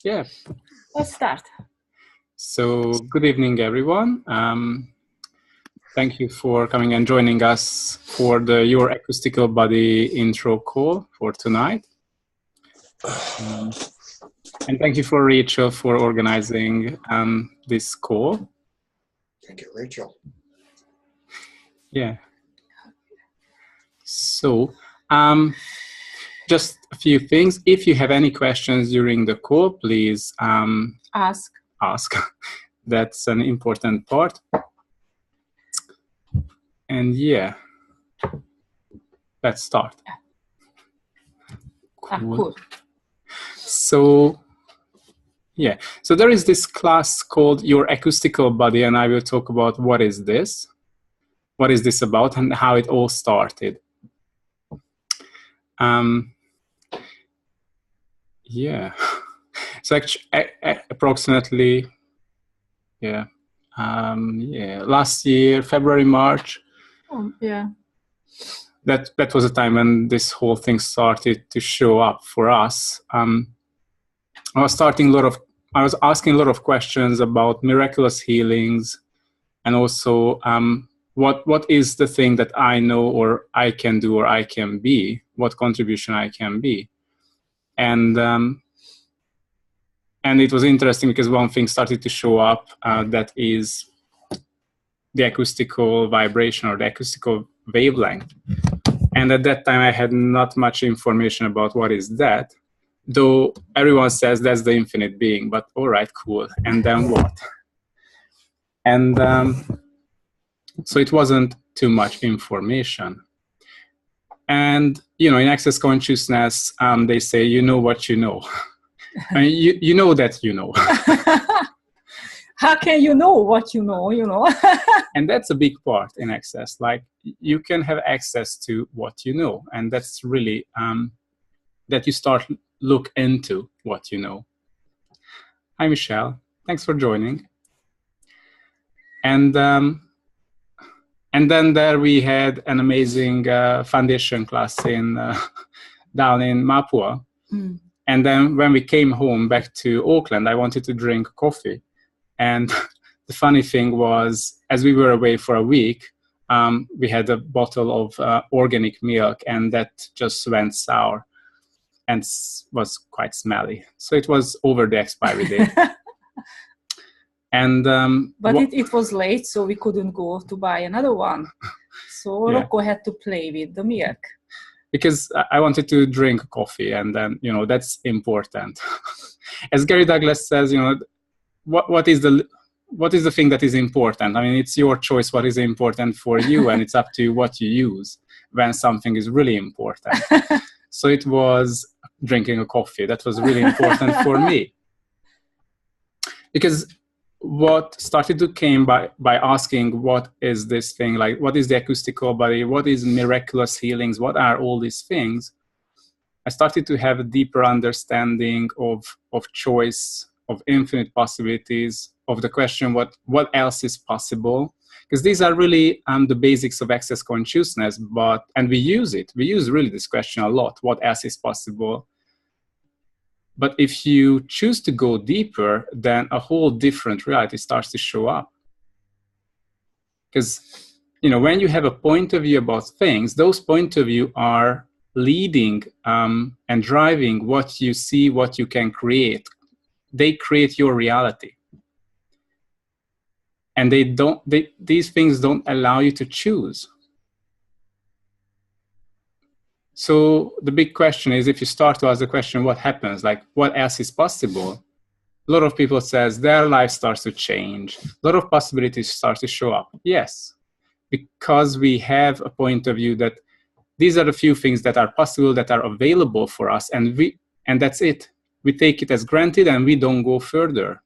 Yeah. Let's start. So, good evening, everyone. Thank you for coming and joining us for your Acoustical Body Intro call for tonight. And thank you for Rachel for organizing this call. Thank you, Rachel. Yeah. So, just a few things. If you have any questions during the call, please Ask. That's an important part. And yeah, let's start. Cool. So, yeah. So there is this class called Your Acoustical Body, and I will talk about what is this about, and how it all started. Yeah. So actually, approximately, last year, February, March. Yeah. That was a time when this whole thing started to show up for us. I was asking a lot of questions about miraculous healings, and also what is the thing that I know or I can do or I can be, what contribution I can be. And it was interesting because one thing started to show up that is the acoustical vibration or the acoustical wavelength. And at that time I had not much information about what is that, though everyone says that's the infinite being, but all right, cool. And then what? And so it wasn't too much information. And, in access consciousness, they say, you know what you know. I mean, you know that you know. How can you know what you know, And that's a big part in access. Like, you can have access to what you know. And that's really that you start look into what you know. Hi, Michelle. Thanks for joining. And then there we had an amazing foundation class down in Mapua. Mm. And then when we came home back to Auckland, I wanted to drink coffee. And the funny thing was, as we were away for a week, we had a bottle of organic milk, and that just went sour and was quite smelly. So it was over the expiry date. And but it was late, so we couldn't go to buy another one. So Rocco had to play with the milk. Because I wanted to drink coffee, and then, that's important. As Gary Douglas says, what is the thing that is important? I mean, it's your choice what is important for you, and it's up to you what you use when something is really important. So it was drinking a coffee. That was really important for me. Because what started to came by asking, what is this thing? Like, what is the acoustical body? What is miraculous healings? What are all these things? I started to have a deeper understanding of choice, of infinite possibilities, of the question, what else is possible? Because these are really the basics of access consciousness, and we use it. We use really this question a lot, what else is possible? But if you choose to go deeper, then a whole different reality starts to show up. Because, when you have a point of view about things, those point of view are leading and driving what you see, what you can create. They create your reality. And these things don't allow you to choose. So the big question is, if you start to ask the question, what happens? Like, what else is possible? A lot of people says their life starts to change. A lot of possibilities start to show up. Yes, because we have a point of view that these are the few things that are possible, that are available for us, and that's it. We take it as granted and we don't go further.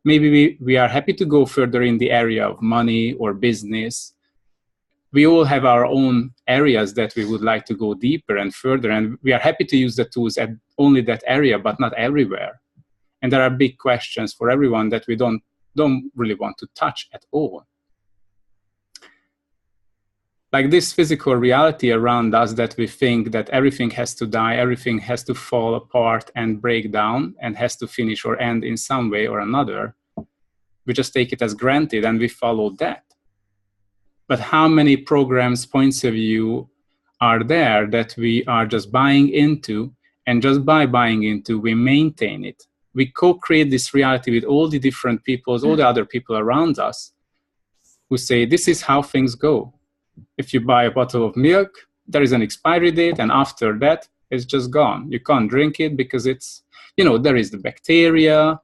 Maybe we are happy to go further in the area of money or business. We all have our own areas that we would like to go deeper and further, and we are happy to use the tools at only that area, but not everywhere. And there are big questions for everyone that we don't really want to touch at all. like this physical reality around us that we think that everything has to die, everything has to fall apart and break down and has to finish or end in some way or another. We just take it as granted and we follow that. But how many programs, points of view are there that we are just buying into, and just by buying into, we maintain it. We co-create this reality with all the different peoples, all the other people around us who say, this is how things go. If you buy a bottle of milk, there is an expiry date, and after that, it's just gone. You can't drink it because it's, you know, there is the bacteria,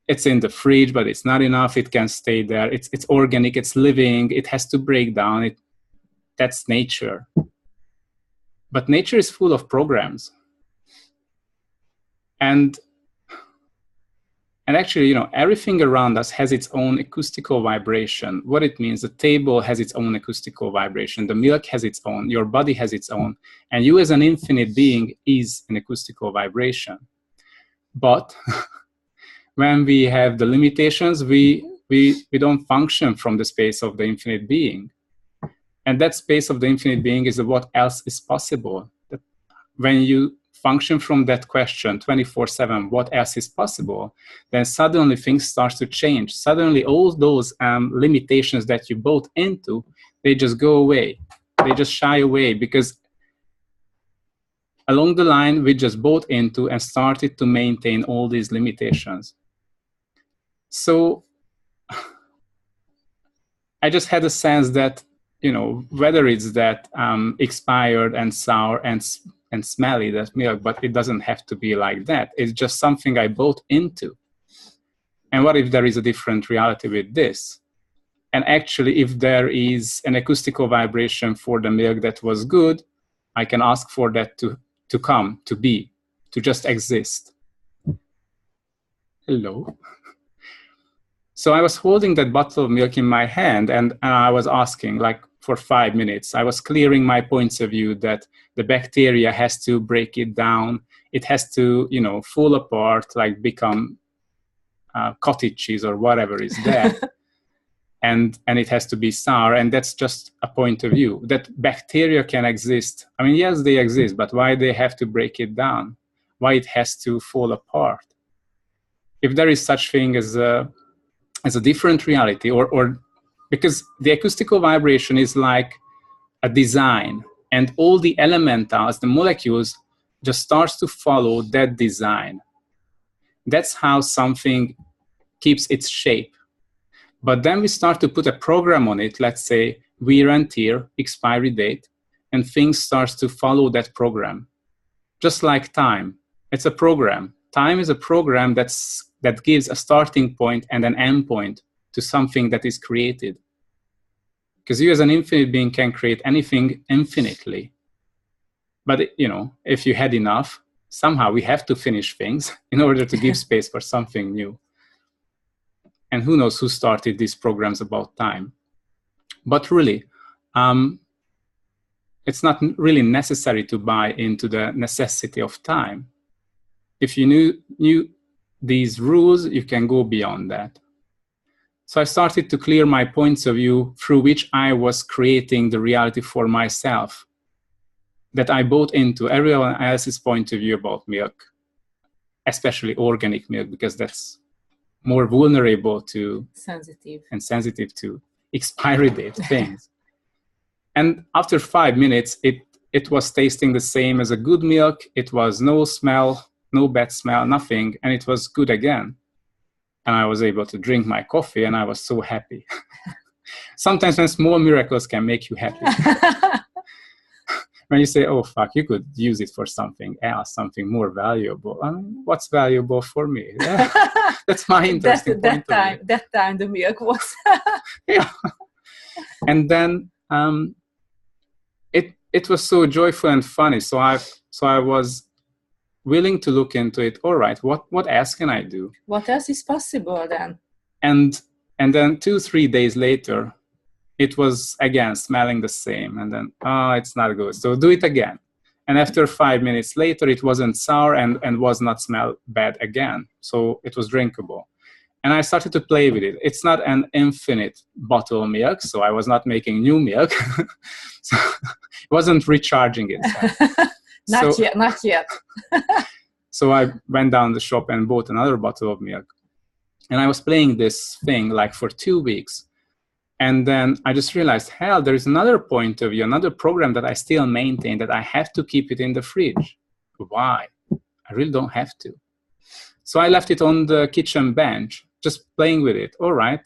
it's in the fridge, but it's not enough. It can stay there. It's organic, it's living, it has to break down. That's nature. But nature is full of programs. And actually, you know, everything around us has its own acoustical vibration. What it means, the table has its own acoustical vibration, the milk has its own, your body has its own, and you as an infinite being is an acoustical vibration. But when we have the limitations, we don't function from the space of the infinite being. And that space of the infinite being is what else is possible. That when you function from that question 24/7, what else is possible, then suddenly things start to change. Suddenly all those limitations that you bought into, they just go away. They just shy away, because along the line we just bought into and started to maintain all these limitations. So I just had a sense that, you know, whether it's that expired and sour and smelly, that milk, but it doesn't have to be like that. It's just something I bought into. And what if there is a different reality with this? And actually, if there is an acoustical vibration for the milk that was good, I can ask for that to come, to be, to just exist. Hello. So I was holding that bottle of milk in my hand, and I was asking, like, for 5 minutes. I was clearing my points of view that the bacteria has to break it down. It has to, you know, fall apart, like become cottage cheese or whatever is there. and it has to be sour. And that's just a point of view. That bacteria can exist. I mean, yes, they exist, but why they have to break it down? Why it has to fall apart? If there is such thing as a different reality, or because the acoustical vibration is like a design, and all the elementals, the molecules, just starts to follow that design. That's how something keeps its shape. But then we start to put a program on it, let's say wear and tear, expiry date, and things starts to follow that program. Just like time, it's a program. Time is a program that gives a starting point and an end point to something that is created. Because you as an infinite being can create anything infinitely. But, you know, if you had enough, somehow we have to finish things in order to give space for something new. And who knows who started these programs about time. But really, it's not really necessary to buy into the necessity of time. If you knew these rules, you can go beyond that. So I started to clear my points of view through which I was creating the reality for myself, that I bought into everyone else's point of view about milk, especially organic milk, because that's more vulnerable to sensitive to expiry date things. And after 5 minutes, it was tasting the same as a good milk. It was no smell, no bad smell, nothing, and it was good again. And I was able to drink my coffee, and I was so happy. Sometimes when small miracles can make you happy. When you say, oh, fuck, you could use it for something else, something more valuable. I mean, what's valuable for me? That's my interesting point. That time the milk was. Yeah. And then it was so joyful and funny. So I was willing to look into it. All right, what else can I do? What else is possible then? And then 2-3 days later, it was again smelling the same. And then, it's not good. So do it again. And after 5 minutes later, it wasn't sour and was not smell bad again. So it was drinkable. I started to play with it. It's not an infinite bottle of milk, so I was not making new milk. So it wasn't recharging itself. Not yet. So I went down the shop and bought another bottle of milk. And I was playing this thing like for 2 weeks. And then I just realized, hell, there is another point of view, another program that I still maintain, that I have to keep it in the fridge. Why? I really don't have to. So I left it on the kitchen bench, just playing with it. All right.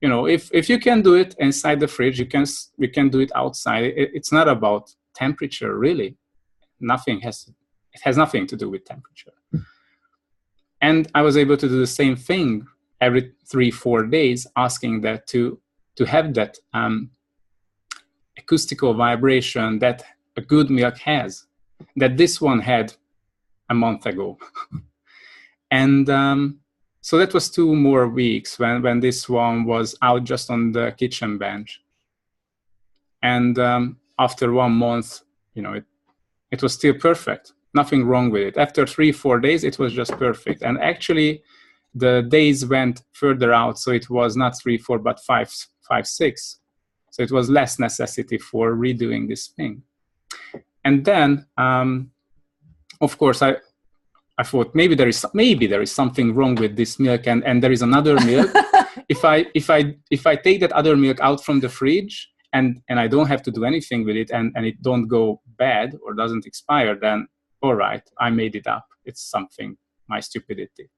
You know, if you can do it inside the fridge, you can do it outside. It's not about temperature, really. It has nothing to do with temperature. And I was able to do the same thing every 3-4 days, asking that to have that acoustical vibration that a good milk has, that this one had a month ago. And so that was 2 more weeks when this one was out just on the kitchen bench. And after 1 month, you know, it was still perfect. Nothing wrong with it. After 3-4 days, it was just perfect. And actually, the days went further out, so it was not 3-4, but 5-6. So it was less necessity for redoing this thing. And then, of course, I thought maybe there is something wrong with this milk, and there is another milk. If I take that other milk out from the fridge and I don't have to do anything with it, and it don't go bad or doesn't expire, then all right, I made it up. It's something, my stupidity.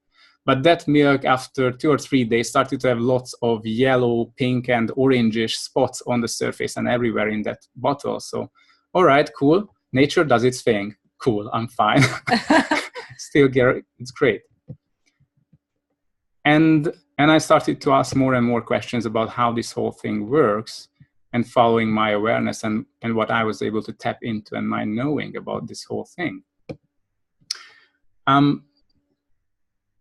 But that milk, after 2 or 3 days, started to have lots of yellow, pink, and orangish spots on the surface and everywhere in that bottle. So, all right, cool. Nature does its thing. Cool, I'm fine. Still, it's great. And I started to ask more and more questions about how this whole thing works, and following my awareness and what I was able to tap into and my knowing about this whole thing.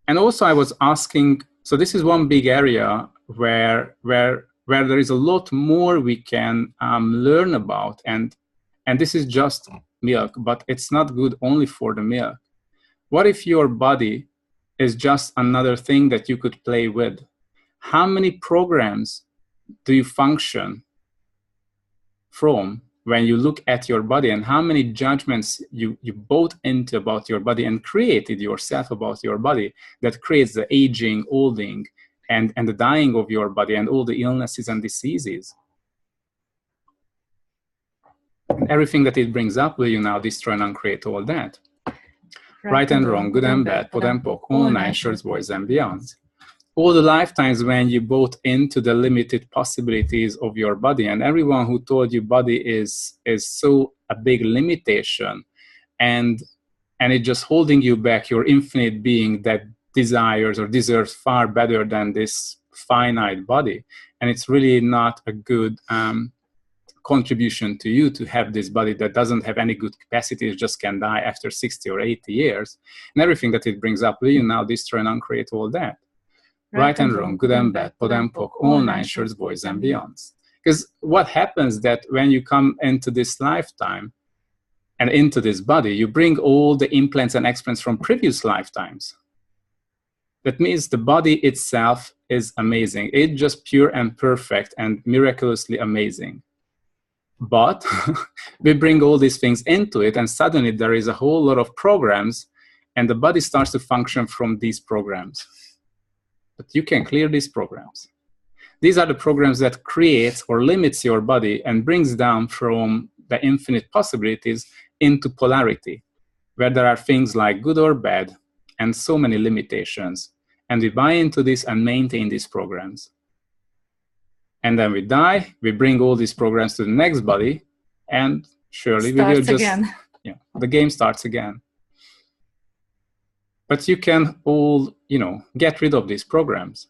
And also I was asking, so this is one big area where there is a lot more we can learn about, and this is just milk, but it's not good only for the milk. What if your body is just another thing that you could play with? How many programs do you function from when you look at your body, and how many judgments you bought into about your body and created yourself about your body that creates the aging, olding, and the dying of your body and all the illnesses and diseases. And everything that it brings up, will you now destroy and uncreate all that? Right and wrong, good and bad, pod and poc, all 9 shorts, boys and beyonds. All the lifetimes when you bought into the limited possibilities of your body, and everyone who told you body is so a big limitation, and it's just holding you back, your infinite being that desires or deserves far better than this finite body. And it's really not a good contribution to you to have this body that doesn't have any good capacity, it just can die after 60 or 80 years. And everything that it brings up, will you now destroy and uncreate all that? Right and wrong, good and bad, pod and poc, all 9 shorts, boys and beyonds. Because what happens that when you come into this lifetime and into this body, you bring all the implants and explants from previous lifetimes. That means the body itself is amazing. It's just pure and perfect and miraculously amazing. But we bring all these things into it, and suddenly there is a whole lot of programs, and the body starts to function from these programs. But you can clear these programs. These are the programs that creates or limits your body and brings down from the infinite possibilities into polarity, where there are things like good or bad and so many limitations. And we buy into this and maintain these programs. And then we die, we bring all these programs to the next body, and surely we will just, the game starts again. But you can all, get rid of these programs.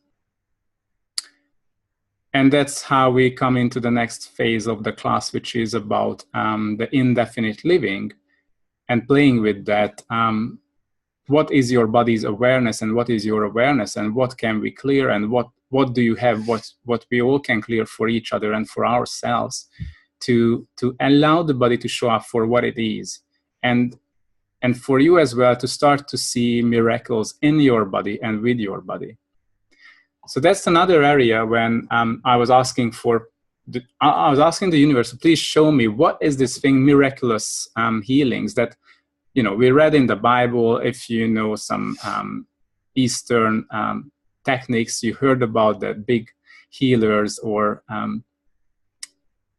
And that's how we come into the next phase of the class, which is about the indefinite living and playing with that. What is your body's awareness, and what is your awareness, and what can we clear, and what do you have, what we all can clear for each other and for ourselves to allow the body to show up for what it is. And for you as well to start to see miracles in your body and with your body. So that's another area when I was asking I was asking the universe, please show me what is this thing, miraculous healings that, you know, we read in the Bible. If you know some Eastern techniques, you heard about that big healers or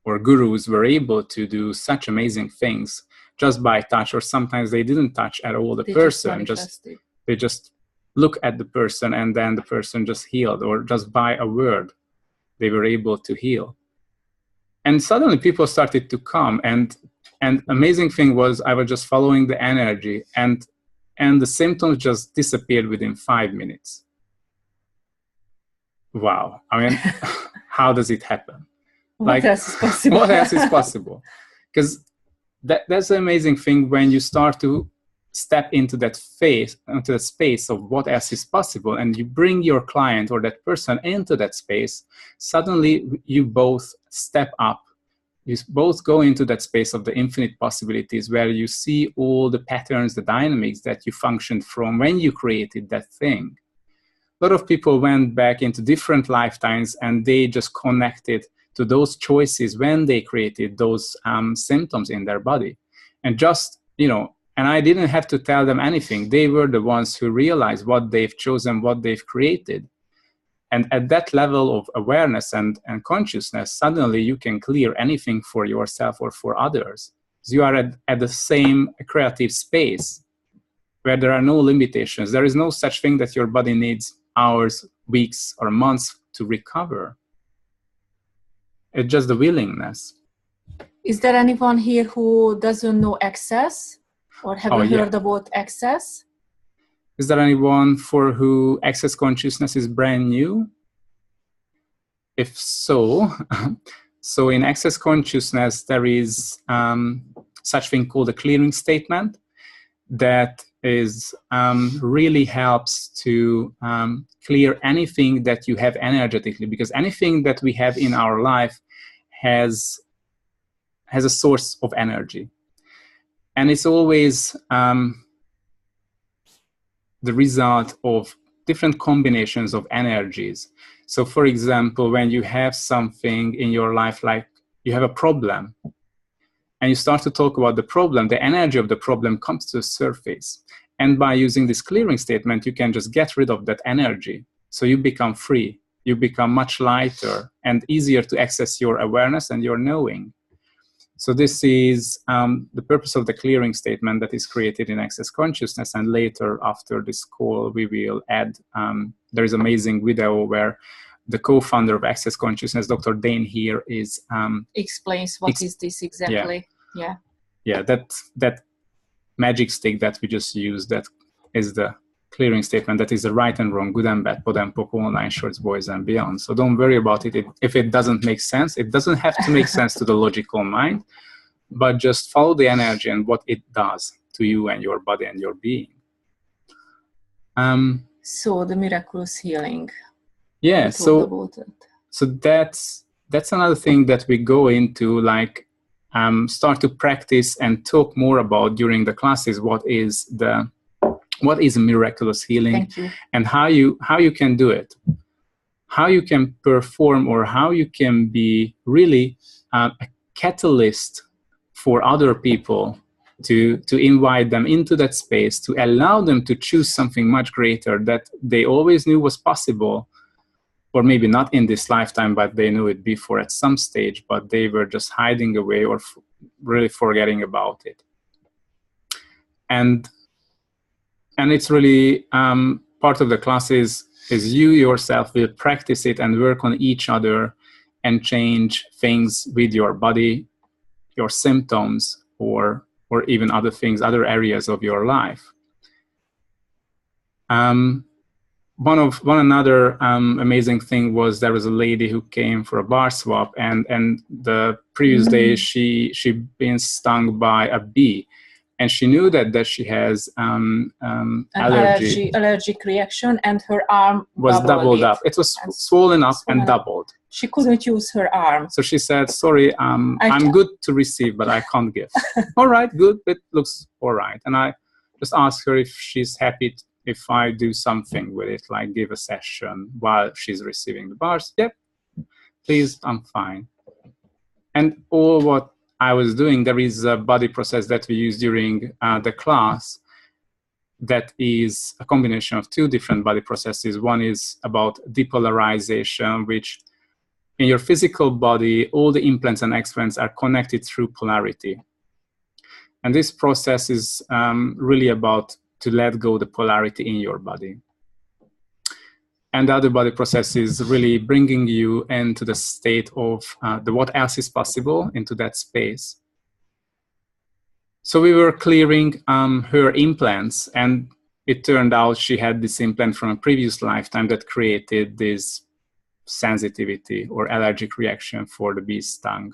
gurus were able to do such amazing things just by touch, or sometimes they didn't touch at all the person, they just look at the person and then the person just healed, or just by a word they were able to heal. And suddenly people started to come, and amazing thing was I was just following the energy, and the symptoms just disappeared within 5 minutes. Wow. I mean, how does it happen? What else is possible? What else is possible? Because that's the amazing thing. When you start to step into that phase, into the space of what else is possible, and you bring your client or that person into that space, suddenly you both step up. You both go into that space of the infinite possibilities, where you see all the patterns, the dynamics that you functioned from when you created that thing. A lot of people went back into different lifetimes and they just connected to those choices when they created those symptoms in their body. And just, you know, and I didn't have to tell them anything. They were the ones who realized what they've chosen, what they've created. And at that level of awareness and consciousness, suddenly you can clear anything for yourself or for others. So you are at the same creative space where there are no limitations. There is no such thing that your body needs hours, weeks, or months to recover. It's just the willingness. Is there anyone here who doesn't know Access, or have you heard about Access? Is there anyone for who Access consciousness is brand new? If so, so in Access consciousness, there is such thing called a clearing statement that is really helps to clear anything that you have energetically, because anything that we have in our life has a source of energy, and it's always the result of different combinations of energies. So for example, when you have something in your life, like you have a problem, and you start to talk about the problem, the energy of the problem comes to the surface. And by using this clearing statement, you can just get rid of that energy. So you become free. You become much lighter and easier to access your awareness and your knowing. So this is the purpose of the clearing statement that is created in Access Consciousness. And later, after this call, we will add, there is an amazing video where the co-founder of Access Consciousness, Dr. Dane here, is... explains what is this exactly. Yeah, that magic stick that we just used, that is the clearing statement. That is the right and wrong, good and bad, pod and pop, all nine shorts, boys and beyond. So don't worry about it. If it doesn't make sense, it doesn't have to make sense to the logical mind, but just follow the energy and what it does to you and your body and your being. So the miraculous healing. Yeah, so that's another thing that we go into, like start to practice and talk more about during the classes. What is miraculous healing, and how you can do it, how you can perform, or how you can be really a catalyst for other people to invite them into that space, to allow them to choose something much greater that they always knew was possible, or maybe not in this lifetime, but they knew it before at some stage, but they were just hiding away or really forgetting about it. And it's really part of the classes is you yourself will practice it and work on each other and change things with your body, your symptoms, or even other things, other areas of your life. One another amazing thing was there was a lady who came for a bar swap, and the previous day she been stung by a bee, and she knew that she has an allergic reaction, and her arm was doubled up. It was swollen up and doubled. She couldn't use her arm. So she said, sorry, I'm good to receive, but I can't give. All right, good, it looks all right. And I just asked her if she's happy if I do something with it, like give a session while she's receiving the bars? Yep, please, I'm fine. And all what I was doing, there is a body process that we use during the class that is a combination of two different body processes. One is about depolarization, which in your physical body, all the implants and explants are connected through polarity. And this process is really about to let go the polarity in your body. And the other body process is really bringing you into the state of the what else is possible, into that space. So we were clearing her implants, and it turned out she had this implant from a previous lifetime that created this sensitivity or allergic reaction for the bee's stung.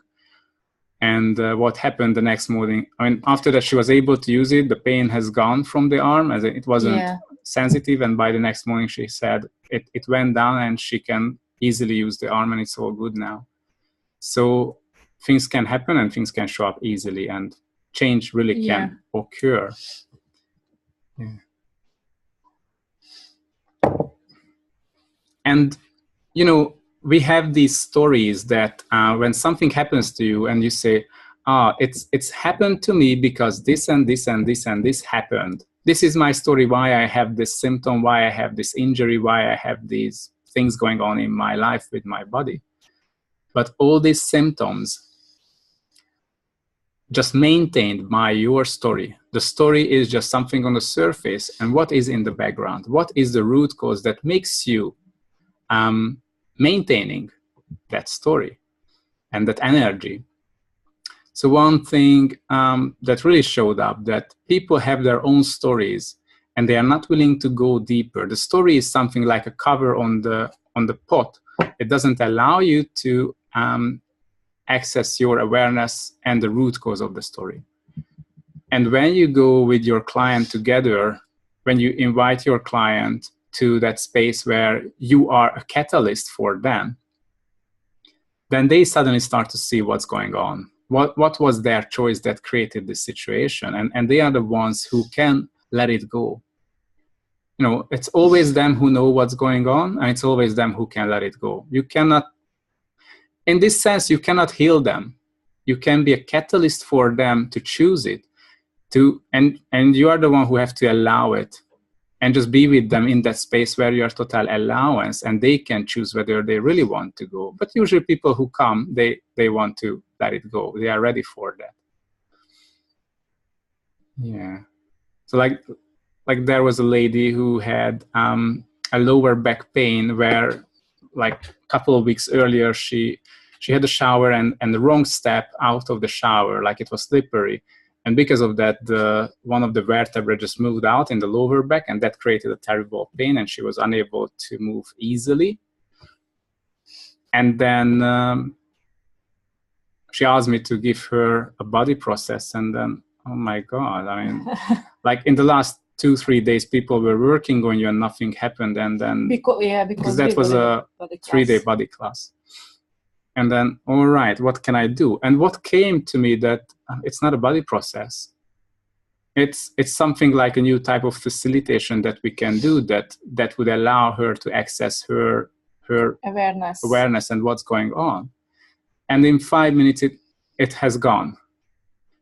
And what happened the next morning, I mean, after that she was able to use it, the pain has gone from the arm as it wasn't sensitive, and by the next morning she said it went down and she can easily use the arm and it's all good now. So things can happen and things can show up easily, and change really can occur. Yeah. And, you know, we have these stories that when something happens to you and you say, it's happened to me because this and this and this and this happened. This is my story, why I have this symptom, why I have this injury, why I have these things going on in my life with my body. But all these symptoms just maintained by your story. The story is just something on the surface, and what is in the background? What is the root cause that makes you maintaining that story and that energy? So one thing that really showed up, that people have their own stories and they are not willing to go deeper. The story is something like a cover on the pot. It doesn't allow you to access your awareness and the root cause of the story. And when you go with your client together, when you invite your client to that space where you are a catalyst for them, then they suddenly start to see what's going on. What was their choice that created this situation? And they are the ones who can let it go. You know, it's always them who know what's going on, and it's always them who can let it go. You cannot, in this sense, you cannot heal them. You can be a catalyst for them to choose it, and you are the one who have to allow it, and just be with them in that space where you are total allowance, and they can choose whether they really want to go. But usually people who come, they want to let it go. They are ready for that. Yeah. So like there was a lady who had a lower back pain where, like a couple of weeks earlier, she had a shower and the wrong step out of the shower, like it was slippery. And because of that, one of the vertebrae just moved out in the lower back, and that created a terrible pain, and she was unable to move easily. And then she asked me to give her a body process, and then, oh my God, I mean, like in the last 2-3 days, people were working on you and nothing happened. And then, because that was a 3-day body class. And then, all right, what can I do? And what came to me that it's not a body process. It's something like a new type of facilitation that we can do that would allow her to access her awareness and what's going on. And in 5 minutes, it has gone.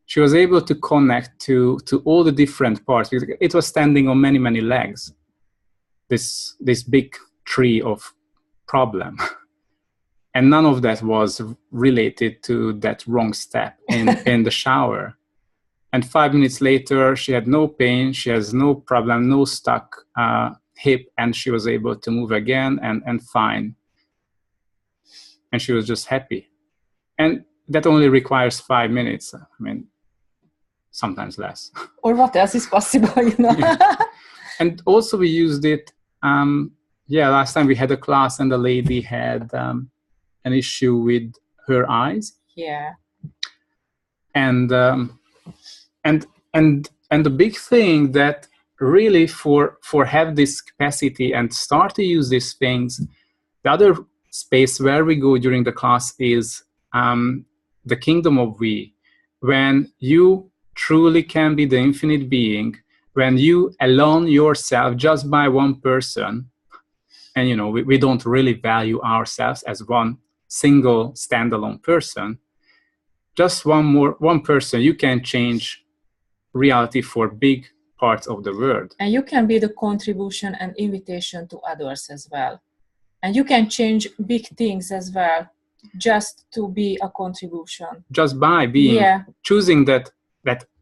She was able to connect to all the different parts. It was standing on many, many legs, this big tree of problem. And none of that was related to that wrong step in the shower. And 5 minutes later, she had no pain, she has no problem, no stuck hip, and she was able to move again and fine. And she was just happy. And that only requires 5 minutes. I mean, sometimes less. Or what else is possible, you know? Yeah. And also we used it, last time we had a class and the lady had an issue with her eyes. Yeah. And the big thing that really for have this capacity and start to use these things, the other space where we go during the class is the kingdom of we, when you truly can be the infinite being when you alone yourself just by one person, and you know, we don't really value ourselves as one single standalone person, just one person, you can change reality for big parts of the world. And you can be the contribution and invitation to others as well. And you can change big things as well, just to be a contribution. Just by being, choosing that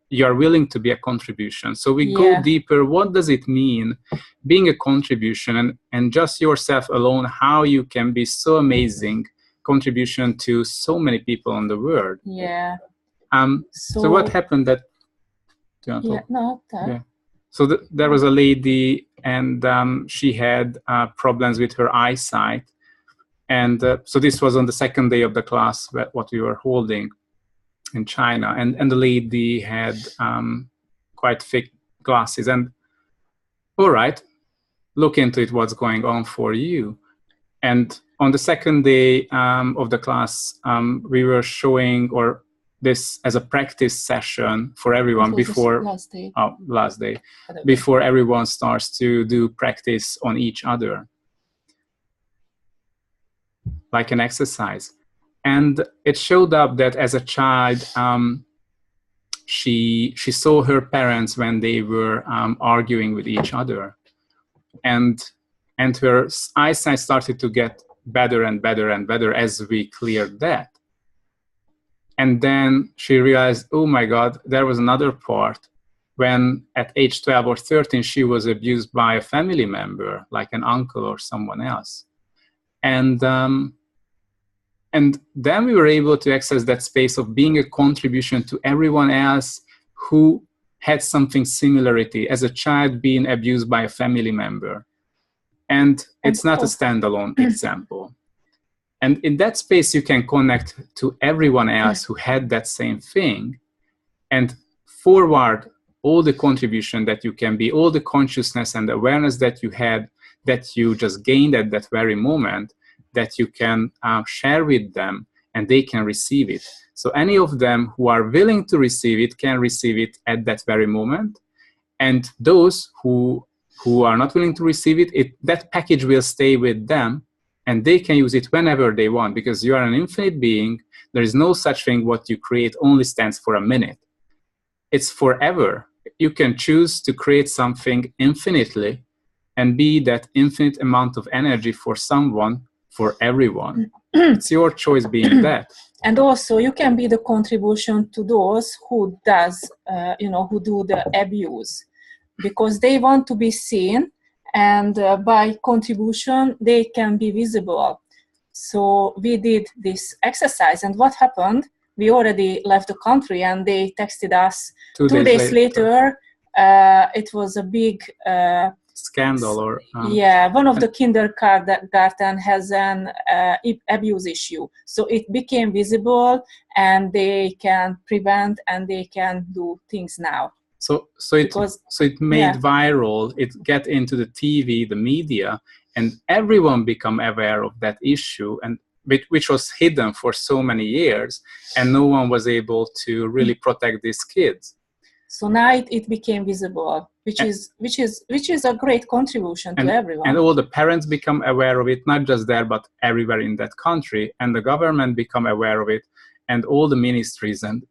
you're willing to be a contribution. So we go deeper. What does it mean being a contribution, and just yourself alone, how you can be so amazing contribution to so many people in the world. Yeah. So what happened that... So there was a lady, and she had problems with her eyesight. And so this was on the second day of the class, what we were holding in China. And the lady had quite thick glasses. And all right, look into it, what's going on for you. And on the second day of the class, we were showing this as a practice session for everyone before last day, before everyone starts to do practice on each other, like an exercise. And it showed up that as a child, she saw her parents when they were arguing with each other, and her eyesight started to get better and better and better as we cleared that. And then she realized, oh my God, there was another part when at age 12 or 13, she was abused by a family member, like an uncle or someone else. And then we were able to access that space of being a contribution to everyone else who had something similarity as a child being abused by a family member. And it's not a standalone example. And in that space, you can connect to everyone else who had that same thing and forward all the contribution that you can be, all the consciousness and awareness that you had, that you just gained at that very moment, that you can share with them, and they can receive it. So any of them who are willing to receive it can receive it at that very moment. And those who are not willing to receive it, that package will stay with them, and they can use it whenever they want, because you are an infinite being. There is no such thing what you create only stands for a minute. It's forever. You can choose to create something infinitely and be that infinite amount of energy for someone, for everyone. It's your choice being that. And also you can be the contribution to those who do the abuse, because they want to be seen, and by contribution they can be visible. So we did this exercise, and what happened, we already left the country, and they texted us 2 days later. It was a big scandal, or one of the kindergarten has an abuse issue, so it became visible, and they can prevent and they can do things now. So it made viral, it get into the TV, the media, and everyone become aware of that issue, and which was hidden for so many years, and no one was able to really protect these kids. So now it became visible, which is a great contribution to everyone. And all the parents become aware of it, not just there, but everywhere in that country, and the government become aware of it, and all the ministries and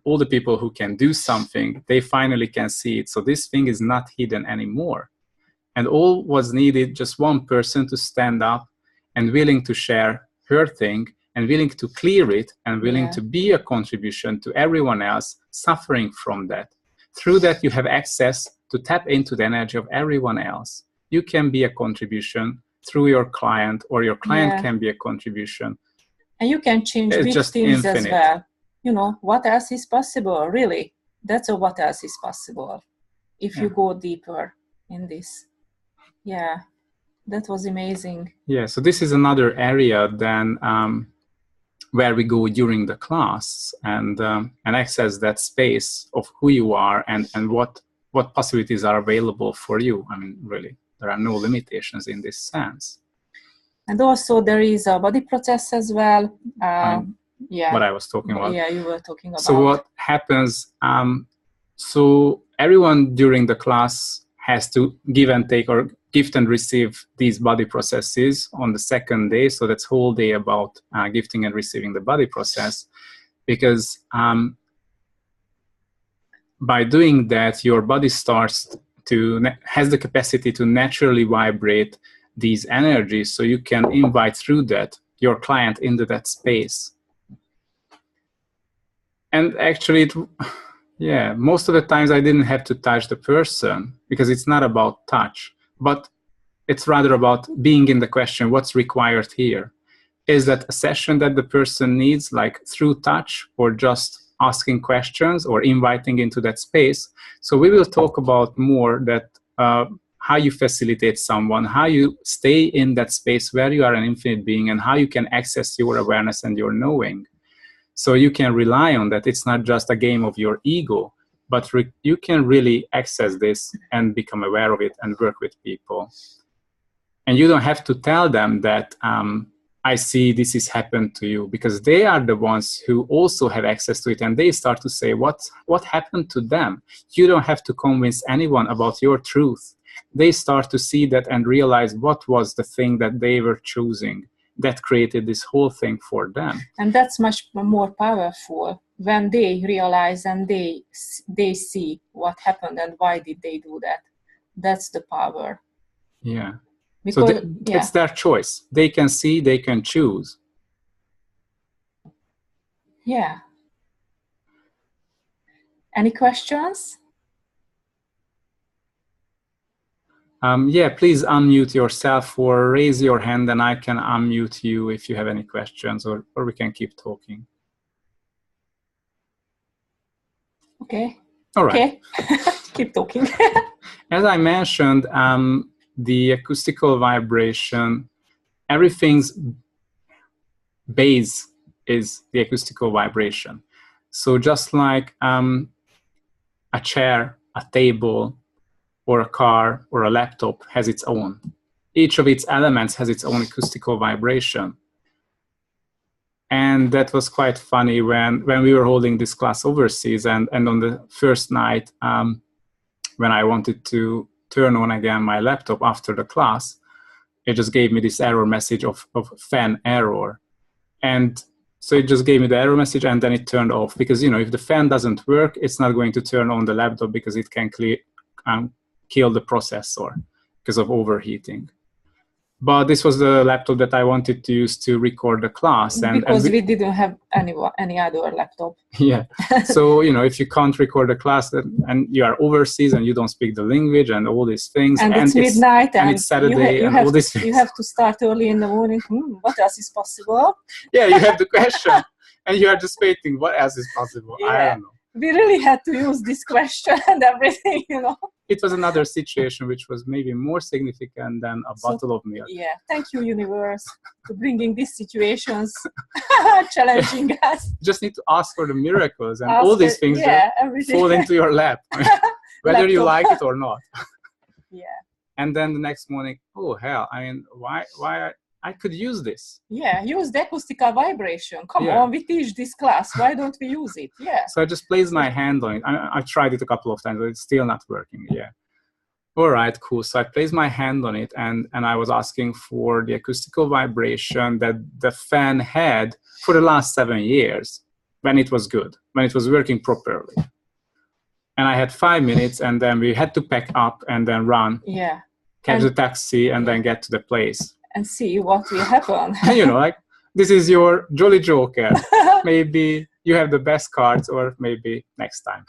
all the people who can do something, they finally can see it. So this thing is not hidden anymore. And all was needed, just one person to stand up and willing to share her thing, and willing to clear it, and willing to be a contribution to everyone else suffering from that. Through that, you have access to tap into the energy of everyone else. You can be a contribution through your client, or your client can be a contribution. And you can change big things as well. You know, what else is possible, really? That's what else is possible if you go deeper in this. Yeah, that was amazing. Yeah, so this is another area then where we go during the class and access that space of who you are and what possibilities are available for you. I mean, really, there are no limitations in this sense. And also there is a body process as well. What I was talking about. Yeah, you were talking about. So what happens, so everyone during the class has to give and take or gift and receive these body processes on the second day. So that's whole day about gifting and receiving the body process, because by doing that, your body starts to has the capacity to naturally vibrate these energies, so you can invite through that your client into that space. And actually, yeah, most of the times I didn't have to touch the person, because it's not about touch, but it's rather about being in the question, what's required here? Is that a session that the person needs, like through touch, or just asking questions or inviting into that space? So we will talk about more that how you facilitate someone, how you stay in that space where you are an infinite being, and how you can access your awareness and your knowing. So you can rely on that. It's not just a game of your ego, but you can really access this and become aware of it and work with people. And you don't have to tell them that I see this has happened to you, because they are the ones who also have access to it, and they start to say what happened to them. You don't have to convince anyone about your truth. They start to see that and realize what was the thing that they were choosing that created this whole thing for them. And that's much more powerful when they realize and they see what happened and why did they do that. That's the power. Yeah. Because, so it's their choice. They can see, they can choose. Yeah. Any questions? Yeah, please unmute yourself or raise your hand, and I can unmute you if you have any questions, or we can keep talking. Okay. All right. Okay. Keep talking. As I mentioned, the acoustical vibration, everything's base is the acoustical vibration. So just like a chair, a table, or a car, or a laptop has its own. Each of its elements has its own acoustical vibration. And that was quite funny when we were holding this class overseas, and on the first night, when I wanted to turn on again my laptop after the class, it just gave me this error message of fan error. And so it just gave me the error message, and then it turned off, because, you know, if the fan doesn't work, it's not going to turn on the laptop, because it can kill the processor because of overheating. But this was the laptop that I wanted to use to record the class. Because we didn't have any other laptop. Yeah. So, you know, if you can't record a class and you are overseas and you don't speak the language and all these things. And it's midnight and it's Saturday and all these things. You have to start early in the morning. What else is possible? Yeah, you have the question. And you are just waiting, what else is possible? Yeah. I don't know. We really had to use this question and everything, you know. It was another situation which was maybe more significant than a bottle of milk. Yeah, thank you, universe, for bringing these situations, challenging us. Just need to ask for the miracles and all these things that fall into your lap, whether you like it or not. Yeah. And then the next morning, oh hell, I mean, why I could use this. Yeah, use the acoustical vibration. Come on, we teach this class. Why don't we use it? Yeah. So I just placed my hand on it. I tried it a couple of times, but it's still not working. Yeah. All right, cool. So I placed my hand on it, and I was asking for the acoustical vibration that the fan had for the last 7 years, when it was good, when it was working properly. And I had 5 minutes, and then we had to pack up and then run. Yeah. Catch the taxi and then get to the place. And see what will happen. You know, like, this is your Jolly Joker. Maybe you have the best cards, or maybe next time.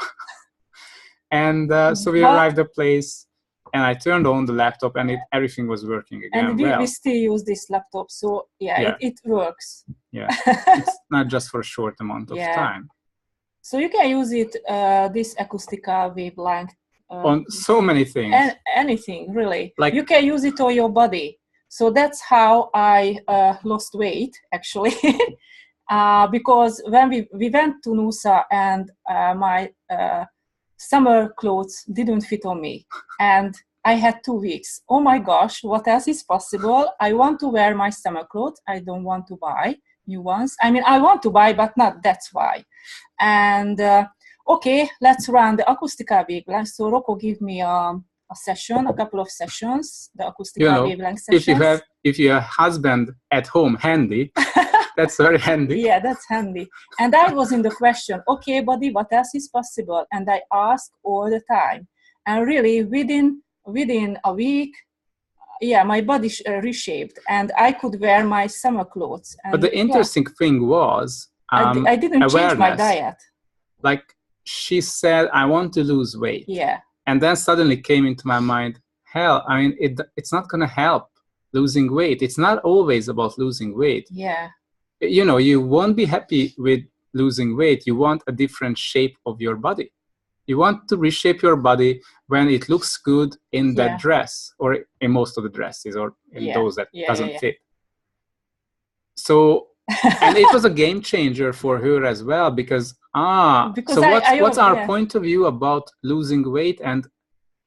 And so we arrived at the place, and I turned on the laptop, and everything was working again. And we still use this laptop, so it works. Yeah, it's not just for a short amount of time. So you can use it, this acoustical wavelength. On so many things. Anything, really. Like, you can use it on your body. So that's how I lost weight, actually. Because when we went to Noosa, and my summer clothes didn't fit on me. And I had 2 weeks. Oh my gosh, what else is possible? I want to wear my summer clothes. I don't want to buy new ones. I mean, I want to buy, but not that's why. And okay, let's run the acoustical wavelength. So Rocco gave me a session, a couple of sessions, the acoustical wavelength sessions. If you have husband at home handy, that's very handy. Yeah, that's handy. And I was in the question, okay, buddy, what else is possible? And I asked all the time. And really, within a week, yeah, my body reshaped, and I could wear my summer clothes. And, but the interesting thing was, I didn't change my diet. Like she said, I want to lose weight. Yeah. And then suddenly came into my mind, hell, I mean, it's not going to help losing weight. It's not always about losing weight. Yeah. You know, you won't be happy with losing weight. You want a different shape of your body. You want to reshape your body when it looks good in that dress, or in most of the dresses, or in those that doesn't fit. So, and it was a game changer for her as well, because what's our point of view about losing weight? And,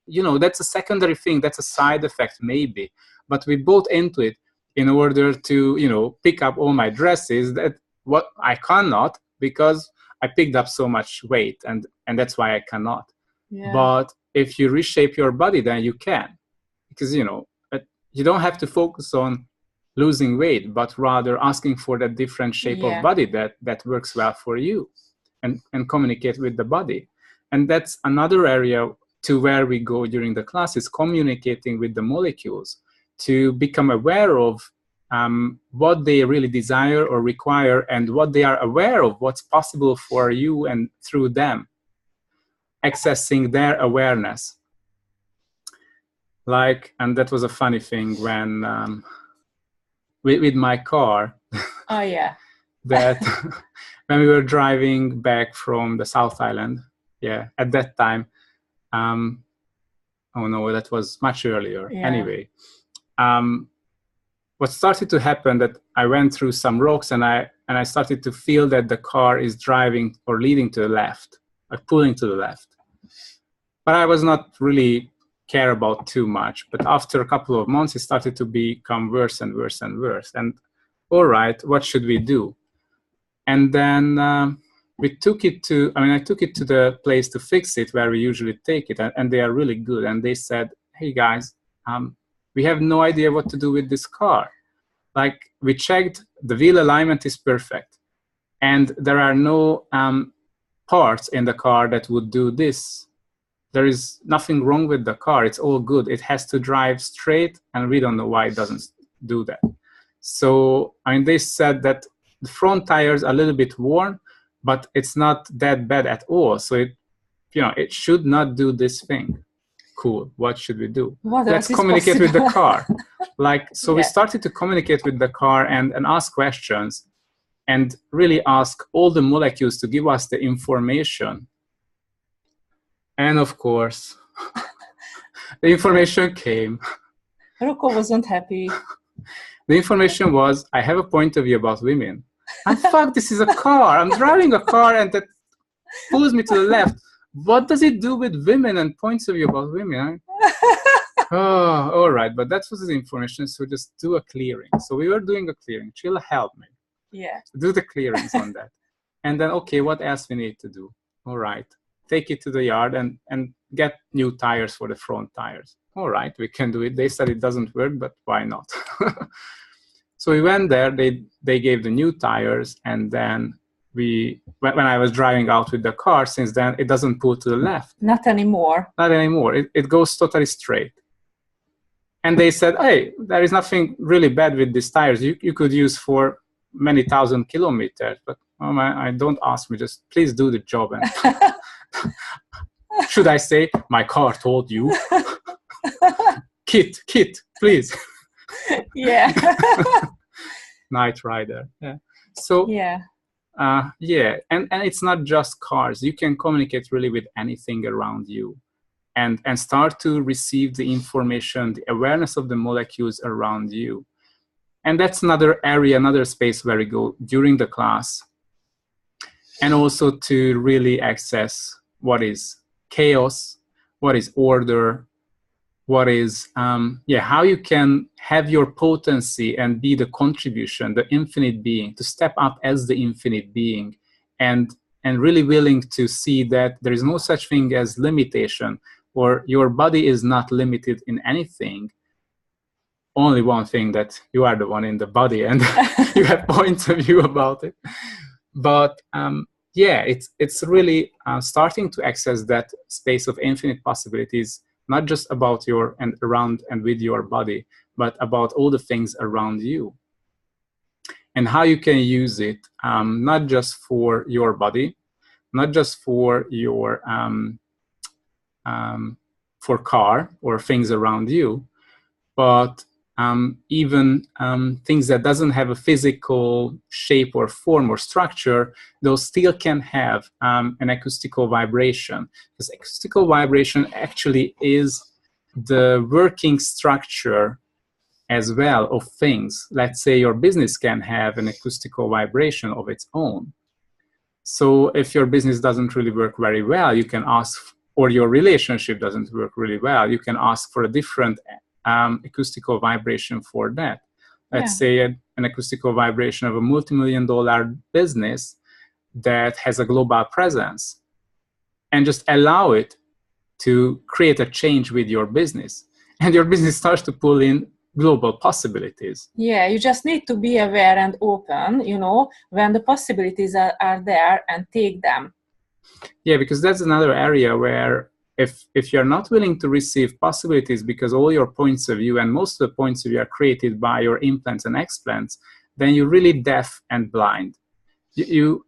you know, that's a secondary thing. That's a side effect maybe, but we bought into it in order to, you know, pick up all my dresses that what I cannot, because I picked up so much weight, and that's why I cannot. Yeah. But if you reshape your body, then you can, because, you know, you don't have to focus on losing weight, but rather asking for that different shape of body that works well for you, and communicate with the body. And that's another area to where we go during the class, is communicating with the molecules to become aware of what they really desire or require, and what they are aware of, what's possible for you, and through them accessing their awareness. Like, and that was a funny thing when with my car. Oh yeah. That when we were driving back from the South Island, at that time, oh no, that was much earlier. Anyway, what started to happen, that I went through some rocks, and I started to feel that the car is driving or leading to the left, like pulling to the left. But I was not really care about too much. But after a couple of months, it started to become worse and worse and worse. And all right, what should we do? And then I took it to the place to fix it, where we usually take it, and they are really good. And they said, hey guys, we have no idea what to do with this car. Like, we checked, the wheel alignment is perfect, and there are no parts in the car that would do this. There is nothing wrong with the car. It's all good. It has to drive straight, and we don't know why it doesn't do that. So, I mean, they said that the front tires are a little bit worn, but it's not that bad at all. So it should not do this thing. Cool. What should we do? Let's communicate with the car. Like, so we started to communicate with the car and ask questions, and really ask all the molecules to give us the information. And of course, the information came. Rocco wasn't happy. The information was, I have a point of view about women. And fuck, this is a car. I'm driving a car, and that pulls me to the left. What does it do with women and points of view about women? Oh, all right. But that was the information. So just do a clearing. So we were doing a clearing. She'll help me. Yeah. Do the clearings on that. And then, okay, what else we need to do? All right. Take it to the yard and get new tires for the front tires. All right, we can do it. They said it doesn't work, but why not? So we went there, they gave the new tires, and then when I was driving out with the car, since then, it doesn't pull to the left. Not anymore. Not anymore. It goes totally straight. And they said, hey, there is nothing really bad with these tires. You could use for many thousand kilometers, but oh man, I don't ask me, just please do the job. And should I say, my car told you? Kit, please. Yeah. Night Rider. Yeah. So and it's not just cars. You can communicate really with anything around you, and start to receive the information, the awareness of the molecules around you. And that's another area, another space where we go during the class, and also to really access what is chaos, what is order, what is, how you can have your potency and be the contribution, the infinite being, to step up as the infinite being, and and really willing to see that there is no such thing as limitation, or your body is not limited in anything. Only one thing, that you are the one in the body and you have points of view about it. But yeah, it's really starting to access that space of infinite possibilities, not just about your and around and with your body, but about all the things around you. And how you can use it, not just for your body, not just for your for car or things around you, but even things that doesn't have a physical shape or form or structure, those still can have an acoustical vibration. Because acoustical vibration actually is the working structure as well of things. Let's say your business can have an acoustical vibration of its own. So if your business doesn't really work very well, you can ask, or your relationship doesn't work really well, you can ask for a different acoustical vibration for that. Let's say an acoustical vibration of a multi-million-dollar business that has a global presence, and just allow it to create a change with your business. And your business starts to pull in global possibilities. Yeah, you just need to be aware and open, you know, when the possibilities are there, and take them. Yeah, because that's another area where if you're not willing to receive possibilities, because all your points of view and most of the points of view are created by your implants and explants, then you're really deaf and blind. You're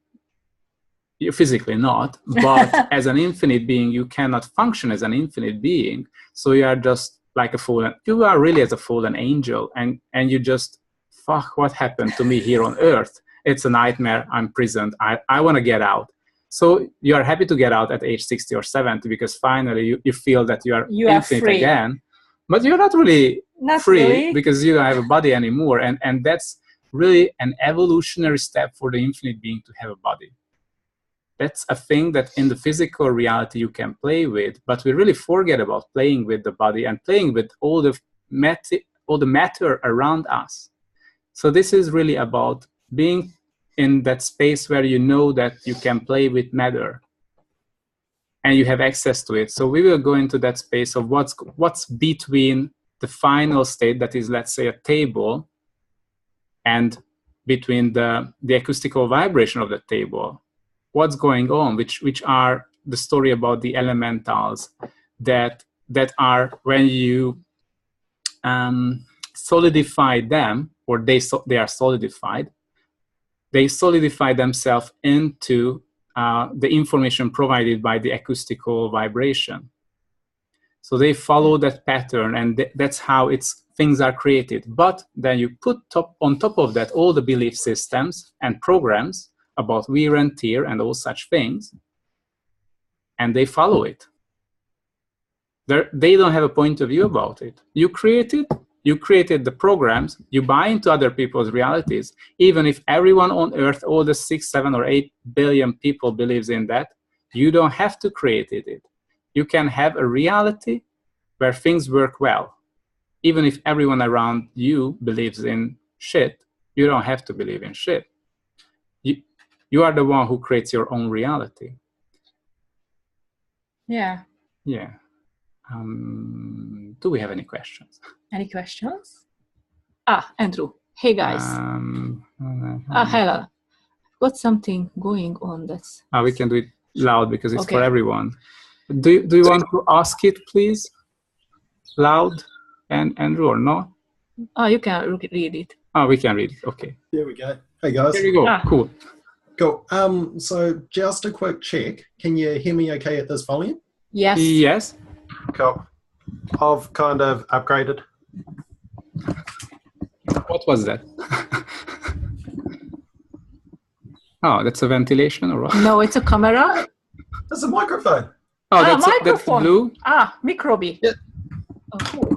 physically not, but as an infinite being, you cannot function as an infinite being. So you are just like a fallen, you are really as a fallen angel, and you just, fuck, what happened to me here on earth? It's a nightmare, I'm imprisoned, I want to get out. So you are happy to get out at age 60 or 70 because finally you feel that you are infinite free again, but you're not really free really. Because you don't have a body anymore. And that's really an evolutionary step for the infinite being, to have a body. That's a thing that in the physical reality you can play with, but we really forget about playing with the body and playing with all the matter around us. So this is really about being in that space where you know that you can play with matter and you have access to it. So we will go into that space of what's between the final state, that is, let's say, a table, and between the acoustical vibration of the table. What's going on, which are the story about the elementals that are, when you solidify them, or they are solidified, they solidify themselves into the information provided by the acoustical vibration. So they follow that pattern, and that's how things are created. But then you put on top of that all the belief systems and programs about wear and tear and all such things, and they follow it. They don't have a point of view about it. You created the programs, you buy into other people's realities. Even if everyone on earth, all the 6, 7, or 8 billion people believes in that, you don't have to create it. You can have a reality where things work well. Even if everyone around you believes in shit, you don't have to believe in shit. You are the one who creates your own reality. Yeah. Yeah. Do we have any questions? Any questions? Andrew. Hey, guys. Hello. Got something going on. That's. We can do it loud because it's for everyone. Do you want to ask it, please? Loud, and Andrew, or no? You can read it. We can read it. Okay. There we go. Hey, guys. There you go. Cool. Cool. So just a quick check. Can you hear me okay at this volume? Yes. Yes. Cool. I've kind of upgraded. What was that? Oh, that's a ventilation, or what? No, it's a camera. That's a microphone. Oh, that's microphone. Blue. Microbi. Yeah. Oh, cool.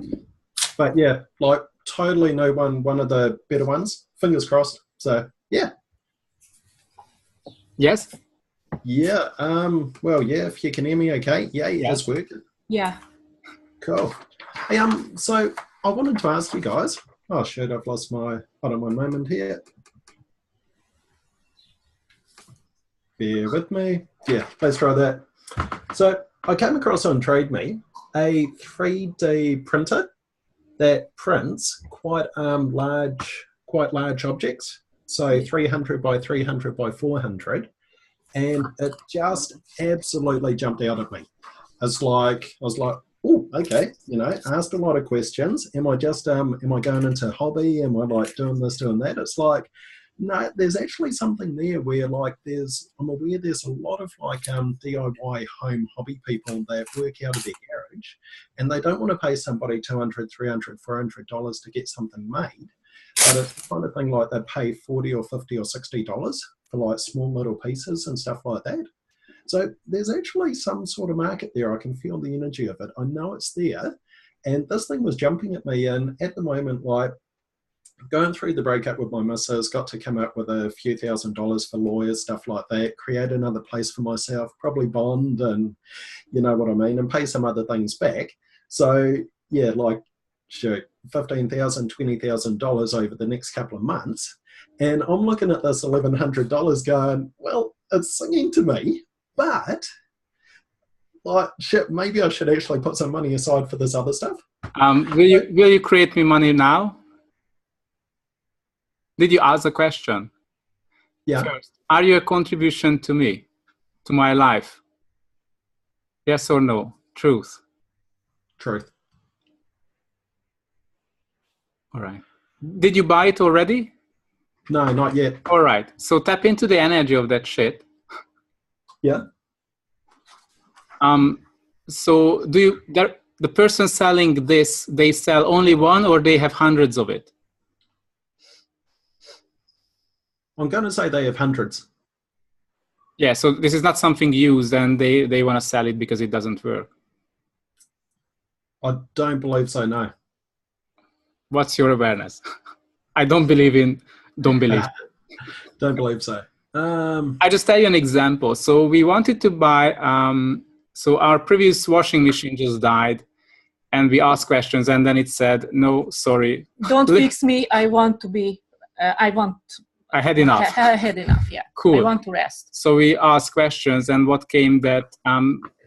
But yeah, like totally no one of the better ones. Fingers crossed. So yeah. Yes. Yeah. Well, yeah. If you can hear me, okay. Yeah, it's working. Yeah. Cool. Hey, so I wanted to ask you guys. Oh shit! I've lost my. Hold on one moment here. bear with me. Yeah, let's try that. So I came across on TradeMe a 3D printer that prints quite large objects. So 300 by 300 by 400. And it just absolutely jumped out at me. I was like, oh, okay, you know, asked a lot of questions. Am I going into hobby? Am I like doing this, doing that? It's like, no, there's actually something there where like I'm aware there's a lot of like DIY home hobby people that work out of their garage and they don't want to pay somebody $200, $300, $400 to get something made. But it's the kind of thing like they pay $40 or $50 or $60 for like small little pieces and stuff like that. So there's actually some sort of market there. I can feel the energy of it. I know it's there. And this thing was jumping at me. And at the moment, like going through the breakup with my missus, got to come up with a few $1,000s for lawyers, stuff like that, create another place for myself, probably bond and you know what I mean, and pay some other things back. So yeah, like shoot, $15,000, $20,000 over the next couple of months. And I'm looking at this $1,100 going, well, it's singing to me, but like, shit, maybe I should actually put some money aside for this other stuff. Will you create me money now? Did you ask the question? Yeah. First, are you a contribution to me, to my life? Yes or no? Truth. Truth. All right. Did you buy it already? No, not yet. All right. So tap into the energy of that shit. Yeah. So the person selling this, they sell only one or they have hundreds of it? I'm going to say they have hundreds. Yeah, so this is not something used and they want to sell it because it doesn't work. I don't believe so, no. What's your awareness? I don't believe in, don't believe. Don't believe so. I just tell you an example. So we wanted to buy, so our previous washing machine just died and we asked questions and then it said, no, sorry. Don't fix me, I had enough. I had enough, yeah. Cool. I want to rest. So we asked questions and what came that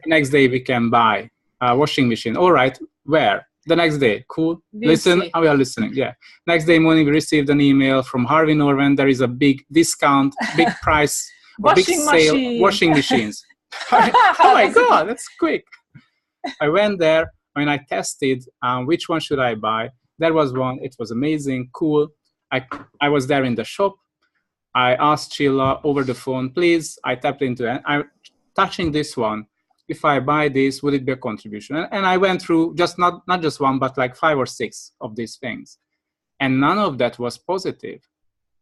next day we can buy a washing machine. All right, where? The next day, cool. Listen, we are listening, yeah. Next day morning, we received an email from Harvey Norman. There is a big discount, big price, big sale, washing machines. Oh my God, that's quick. I went there, when I tested which one should I buy. There was one, it was amazing, cool. I was there in the shop. I asked Sheila over the phone, please, I tapped into it. I'm touching this one. If I buy this, would it be a contribution? And I went through just not just one, but like 5 or 6 of these things. And none of that was positive.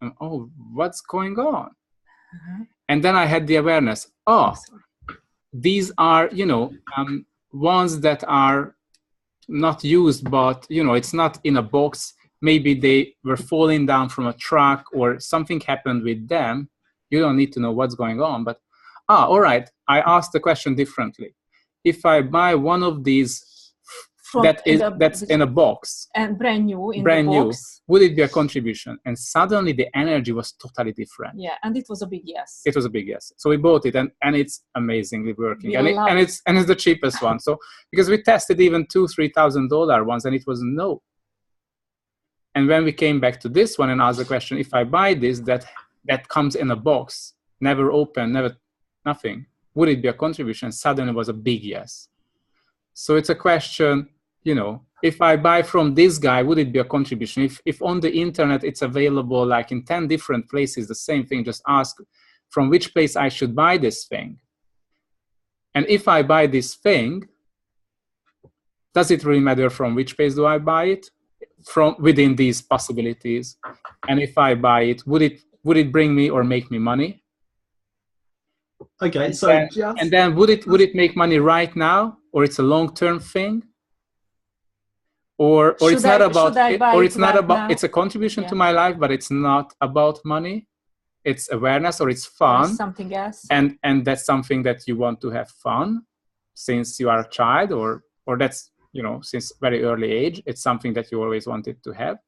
And, oh, what's going on? Mm-hmm. And then I had the awareness, oh, these are, you know, ones that are not used, but, you know, it's not in a box. Maybe they were falling down from a truck or something happened with them. You don't need to know what's going on, but all right, I asked the question differently. If I buy one of these that's in a box and brand new in the box, would it be a contribution? And suddenly the energy was totally different. Yeah, and it was a big yes. It was a big yes. So we bought it and it's amazingly working. And it's the cheapest one. So because we tested even $2,000-$3,000 ones and it was no. And when we came back to this one and asked the question, if I buy this that comes in a box, never open, never nothing, would it be a contribution? Suddenly it was a big yes. So it's a question, you know, if I buy from this guy, would it be a contribution? If on the internet it's available like in 10 different places, the same thing, just ask from which place I should buy this thing. And if I buy this thing, does it really matter from which place do I buy it? From within these possibilities. And if I buy it, would it bring me or make me money? Okay, and then would it make money right now, or it's a long-term thing, or it's not about it, or it's not about it's a contribution to my life, but it's not about money. It's awareness or it's fun, or something else, and that's something that you want to have fun since you are a child, or that's, you know, since very early age. It's something that you always wanted to have,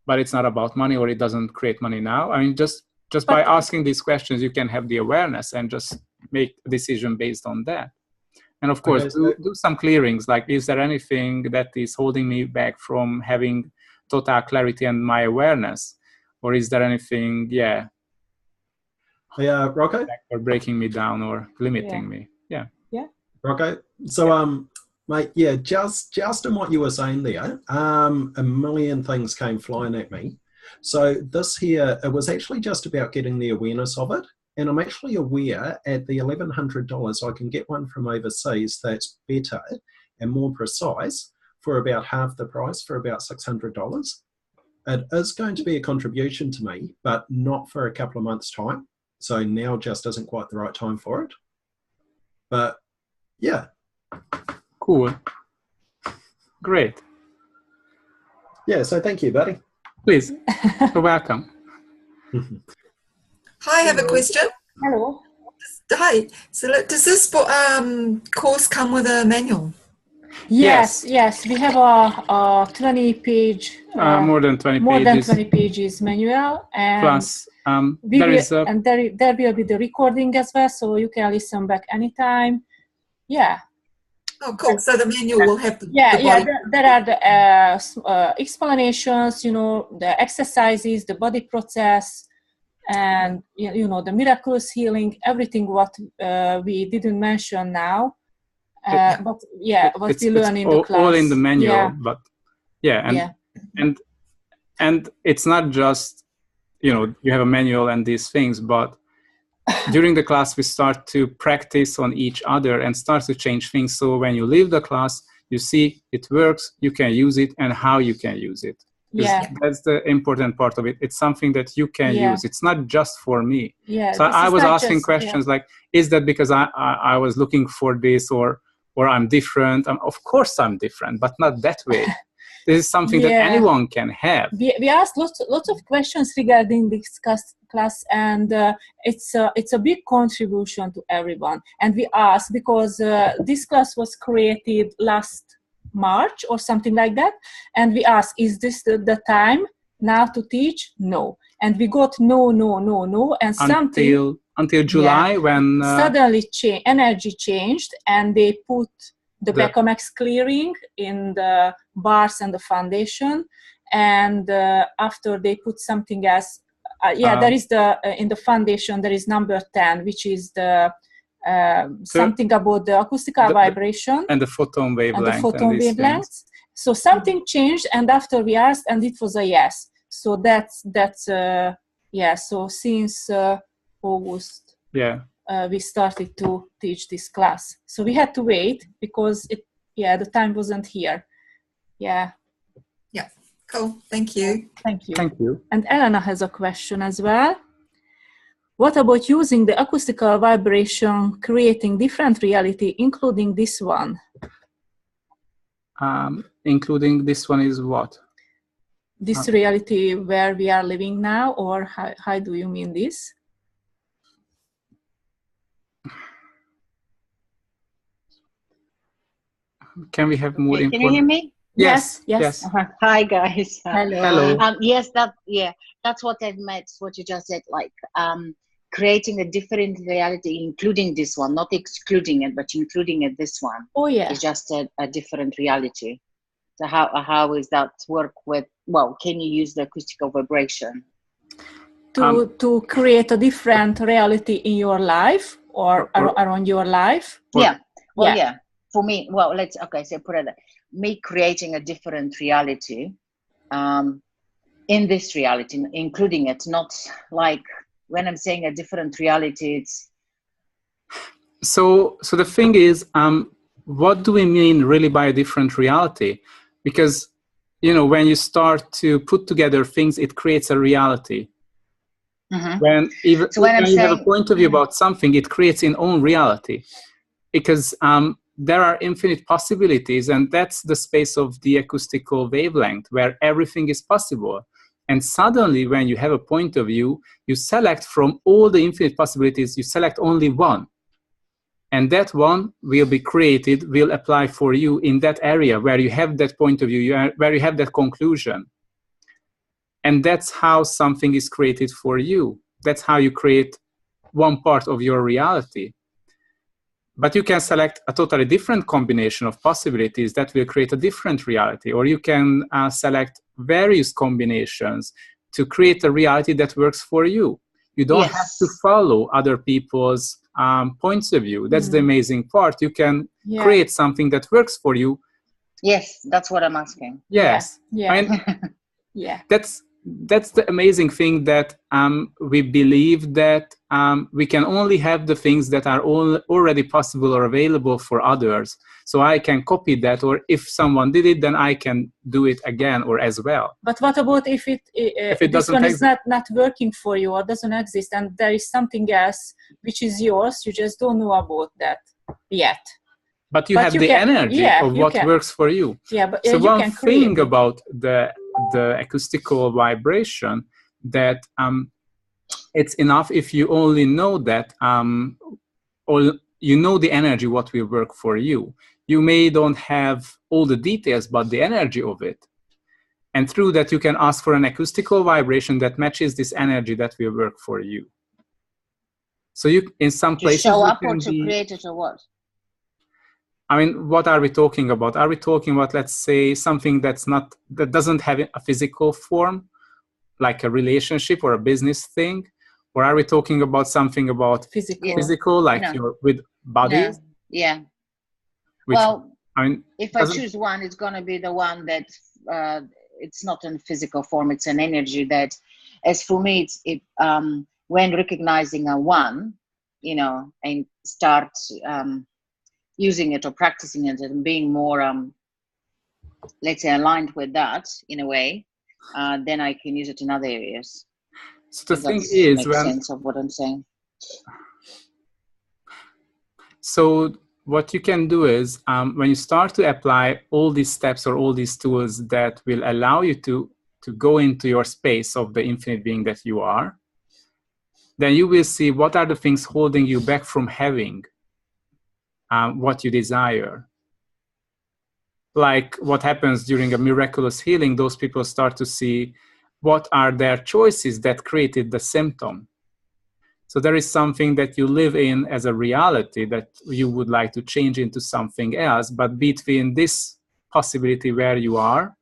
but it's not about money, or it doesn't create money now. I mean, just just by asking these questions, you can have the awareness and just make a decision based on that. And of course, do some clearings, like, is there anything that is holding me back from having total clarity and my awareness? Or is there anything, Rocco? or breaking me down or limiting me? Yeah. Rocco? So, mate, just in what you were saying there, a million things came flying at me. So this here, it was actually just about getting the awareness of it. And I'm actually aware at the $1,100, I can get one from overseas that's better and more precise for about half the price, for about $600. It is going to be a contribution to me, but not for a couple of months' time. So now just isn't quite the right time for it. But yeah. Cool. Great. Yeah, so thank you, buddy. Please, you're welcome. Hi, I have a question. Hello. Hi. So does this course come with a manual? Yes. We have a 20-page, more than 20 more pages. than 20 pages manual, and Plus, there will be the recording as well, so you can listen back anytime. Yeah. Oh, cool. So the manual will have the body. There are the explanations, the exercises, the body process, and the miraculous healing, everything what we didn't mention now. But what we learn in the class. All in the manual, but and it's not just, you have a manual and these things, but during the class we start to practice on each other and start to change things. So when you leave the class, you see it works, you can use it, and how you can use it. That's the important part of it. It's something that you can use. It's not just for me. So I was asking questions like, is that because I was looking for this, or I'm different? Of course I'm different, but not that way. This is something that anyone can have. We asked lots of questions regarding this class, and it's a big contribution to everyone. And we asked, because this class was created last March or something like that, and we asked, is this the time now to teach? No. And we got no, and until July, when suddenly energy changed, and they put the Becomex clearing in the bars and the foundation, and after they put something else. There is in the foundation there is number 10, which is the something about the acoustical vibration and the photon wavelength. So something changed, and after we asked, and it was a yes. So that's So since August, we started to teach this class. So we had to wait because the time wasn't here. Yeah. Cool. Thank you. Thank you. Thank you. And Elena has a question as well. What about using the acoustical vibration, creating different reality, including this one? Including this one is what? This reality where we are living now, or how do you mean this? Can we have more information? Can you hear me? Yes. Hi guys. Hello. That's what I meant. What you just said, like creating a different reality, including this one, not excluding it, but including it. This one. Oh yeah. It's just a different reality. So how is that work with? Well, can you use the acoustical vibration to create a different reality in your life or around your life? For me, well, so put it. Me creating a different reality in this reality, including it, not like when I'm saying a different reality, it's... So the thing is, what do we mean really by a different reality? Because, when you start to put together things, it creates a reality. Mm-hmm. When you have a point of view about something, it creates its own reality. Because there are infinite possibilities, and that's the space of the acoustical wavelength, where everything is possible. And suddenly, when you have a point of view, you select from all the infinite possibilities, you select only one. And that one will be created, will apply for you in that area where you have that point of view, where you have that conclusion. And that's how something is created for you. that's how you create one part of your reality. But you can select a totally different combination of possibilities that will create a different reality, or you can select various combinations to create a reality that works for you. You don't Yes. have to follow other people's points of view. That's the amazing part. You can create something that works for you. Yes, that's what I'm asking. Yes. Yeah. I mean, Yeah. that's the amazing thing, that we believe that we can only have the things that are already possible or available for others. So I can copy that, or if someone did it, then I can do it again or as well. But what about if it this doesn't one is not working for you or doesn't exist, and there is something else which is yours, you just don't know about that yet. But you have the energy of what works for you. Yeah, but so you one can thing create about the acoustical vibration, that it's enough if you only know that, or you know the energy what will work for you. You may don't have all the details, but the energy of it. And through that, you can ask for an acoustical vibration that matches this energy that will work for you. So you, in some To places, show up or to create it, or what? I mean, what are we talking about? Are we talking about, let's say, something that doesn't have a physical form, like a relationship or a business thing? Or are we talking about something about physical, like you're with bodies? No. Yeah. Which, well, I mean, if I choose one, it's going to be the one that it's not in physical form. It's an energy that, as for me, when recognizing a one, and start using it or practicing it and being more, let's say, aligned with that in a way, then I can use it in other areas. So the thing is, makes sense of what I'm saying. So what you can do is, when you start to apply all these steps or all these tools that will allow you to go into your space of the infinite being that you are, then you will see what are the things holding you back from having what you desire. Like what happens during a miraculous healing, those people start to see what are their choices that created the symptom. So there is something that you live in as a reality that you would like to change into something else, but between this possibility where you are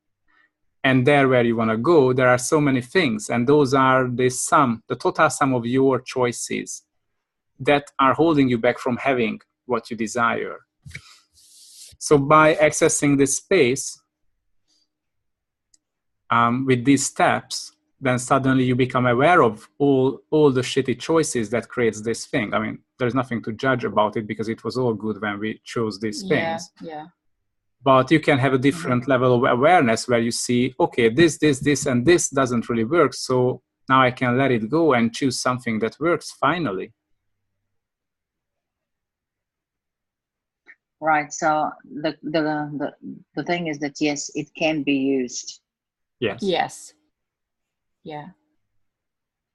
and there where you want to go, there are so many things, and those are the total sum of your choices that are holding you back from having what you desire. So by accessing this space with these steps, then suddenly you become aware of all the shitty choices that creates this thing. I mean, there's nothing to judge about it because it was all good when we chose these things. Yeah. But you can have a different level of awareness where you see, okay, this, and this doesn't really work. So now I can let it go and choose something that works finally. Right. So the thing is that, yes, it can be used. Yes. Yeah.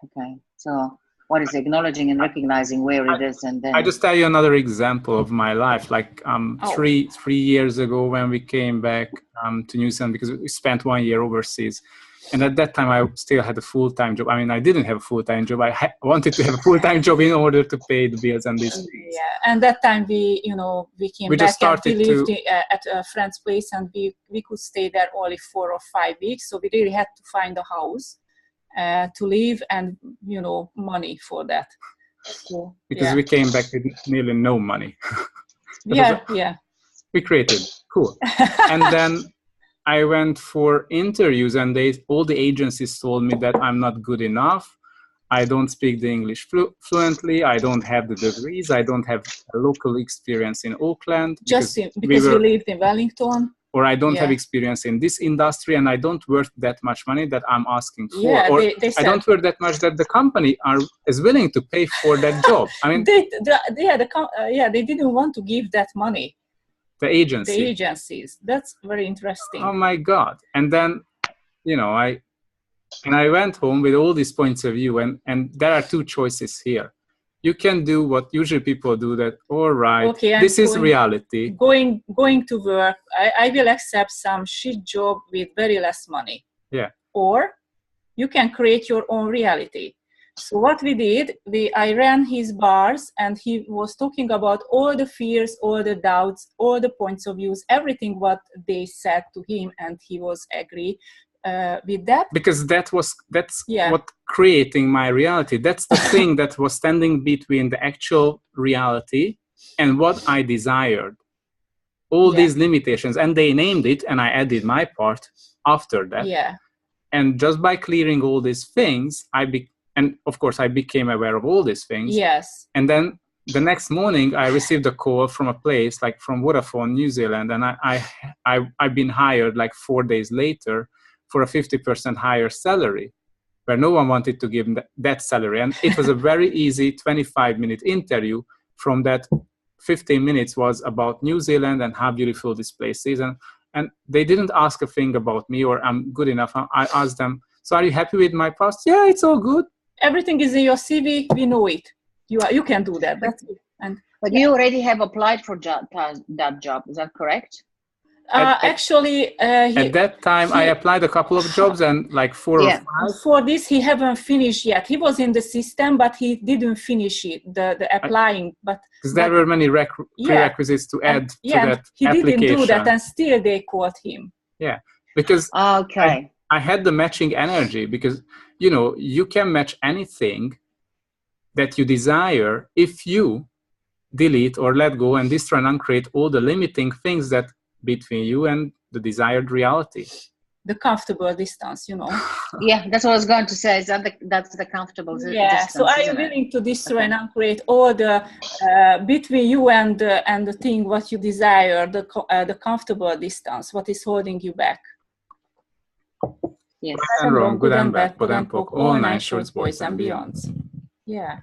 Okay. So what is acknowledging and recognizing where it is, and then I just tell you another example of my life. Like 3 years ago when we came back to New Zealand, because we spent 1 year overseas. And at that time, I still had a full-time job. I mean, I didn't have a full-time job. I wanted to have a full-time job in order to pay the bills and these things. Yeah, and that time we came back just and we lived at a friend's place, and we could stay there only 4 or 5 weeks. So we really had to find a house to live and, money for that. So, because we came back with nearly no money. Yeah. We created. Cool. And then I went for interviews, and all the agencies told me that I'm not good enough. I don't speak the English fluently. I don't have the degrees. I don't have a local experience in Auckland. Just because we lived in Wellington. Or I don't have experience in this industry, and I don't worth that much money that I'm asking for. Yeah, or they said, I don't worth that much that the company is willing to pay for that job. I mean, they didn't want to give that money. The agency. The agencies. That's very interesting. Oh my God. And then, I went home with all these points of view, and there are two choices here. You can do what usually people do, that, all right, okay, this is reality. Going to work, I will accept some shit job with very less money. Yeah. Or you can create your own reality. So what we did, I ran his bars, and he was talking about all the fears, all the doubts, all the points of views, everything what they said to him, and he was agree with that. Because that's what creating my reality. That's the thing that was standing between the actual reality and what I desired. All these limitations, and they named it, and I added my part after that. Yeah. And just by clearing all these things, and of course I became aware of all these things. Yes. And then the next morning I received a call from a place like from Vodafone, New Zealand, and I've been hired like 4 days later for a 50% higher salary, where no one wanted to give that salary. And it was a very easy 25-minute interview. From that, 15 minutes was about New Zealand and how beautiful this place is. And they didn't ask a thing about me or I'm good enough. I asked them, so are you happy with my past? Yeah, it's all good. Everything is in your CV. We know it. You can do that. That's it. But you already have applied for that job. Is that correct? Actually, at that time, I applied a couple of jobs and like 4 or 5. For this, he haven't finished yet. He was in the system, but he didn't finish it, the applying. Because there were many prerequisites to add to that he application. Didn't do that, and still they called him. Yeah, because I had the matching energy, because, you can match anything that you desire if you delete or let go and destroy and uncreate all the limiting things that between you and the desired reality. The comfortable distance, Yeah, that's what I was going to say. Is that's the comfortable distance? So are you willing to destroy and uncreate all the between you and the thing what you desire, the comfortable distance, what is holding you back? Yes. Right and wrong, good and bad, pod and poc, all 9 shorts, boys and beyonds. Yeah.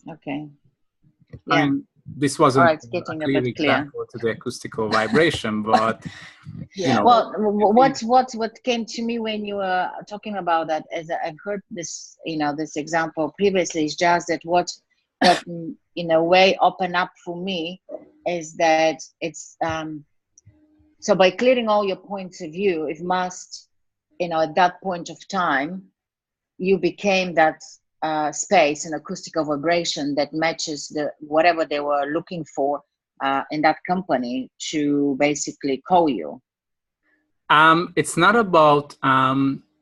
Okay. Yeah. This wasn't getting a clear example to the acoustical vibration, but Well, what came to me when you were talking about that, as I've heard this, this example previously, is just that what in a way opened up for me is that it's so by clearing all your points of view, it must, at that point of time, you became that space and acoustical vibration that matches whatever they were looking for in that company to basically call you. It's not about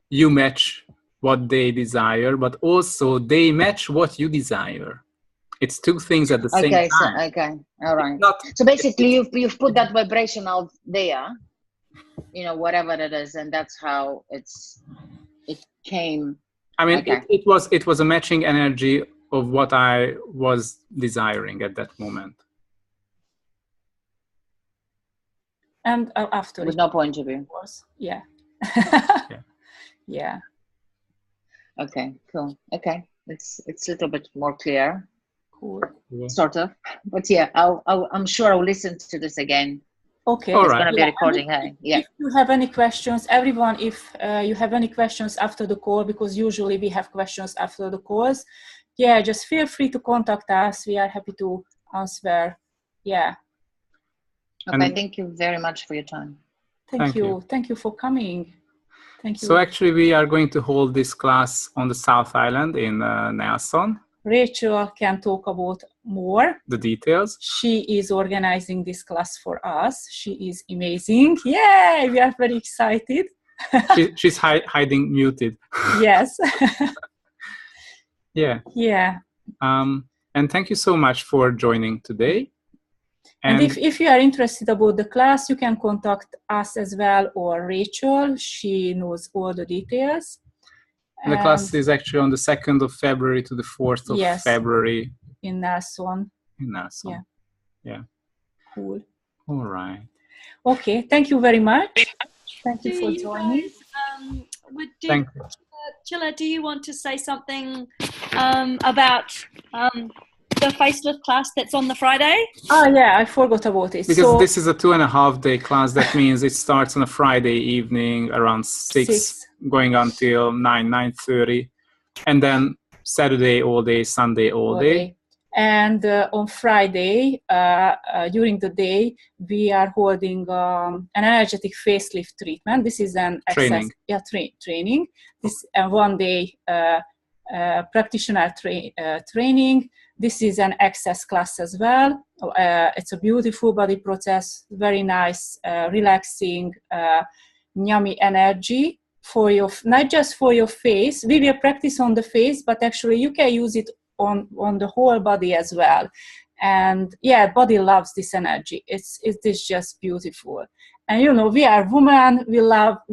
you match what they desire, but also they match what you desire. It's two things at the same time. Okay, all right. So basically, you've put that vibration out there, whatever it is, and that's how it came. I mean, it was a matching energy of what I was desiring at that moment. And after with no point of view. Of course. Yeah. Yeah. Okay, cool. Okay, it's a little bit more clear. Cool. Sort of. But yeah, I'm sure I'll listen to this again. Okay. It's going to be recording. Yeah. If you have any questions, everyone, if you have any questions after the call, because usually we have questions after the calls, just feel free to contact us. We are happy to answer. Yeah. Okay, thank you very much for your time. Thank you. Thank you for coming. Thank you. So actually we are going to hold this class on the South Island in Nelson. Rachel can talk about more. The details. She is organizing this class for us. She is amazing. Yay! We are very excited. She's hiding muted. Yes. Yeah. Yeah. And thank you so much for joining today. And if you are interested about the class, you can contact us as well, or Rachel. She knows all the details. The class is actually on the 2nd of February to the 4th of February. In Nelson. Yeah. Cool. All right. Okay. Thank you very much. Thank you for joining. Thank you. Chilla, do you want to say something about the facelift class that's on the Friday? Oh yeah, I forgot about it. Because this is a 2.5-day class. That means it starts on a Friday evening around 6. Going until 9:30, and then Saturday all day, Sunday all day. And on Friday, during the day, we are holding an energetic facelift treatment. This is an training. Training. This one day practitioner training. This is an access class as well. It's a beautiful body process, very nice, relaxing, yummy energy for your, not just for your face. We will practice on the face, but actually you can use it on the whole body as well. And yeah, body loves this energy. It is just beautiful. And you know, we are women, we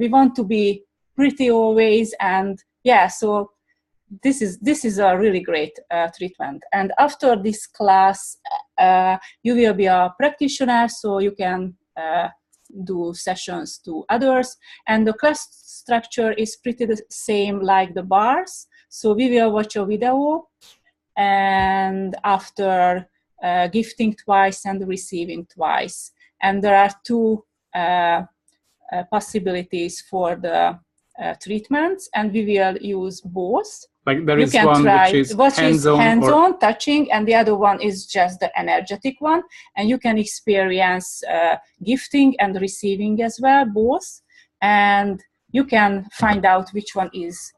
want to be pretty always, and yeah, so this is a really great treatment. And after this class, you will be a practitioner, so you can do sessions to others. And the class structure is pretty the same like the bars. So we will watch a video, and after gifting twice and receiving twice. And there are two possibilities for the treatments, and we will use both. Like there is one which is hands-on touching, and the other one is just the energetic one. And you can experience gifting and receiving as well, both. And you can find out which one is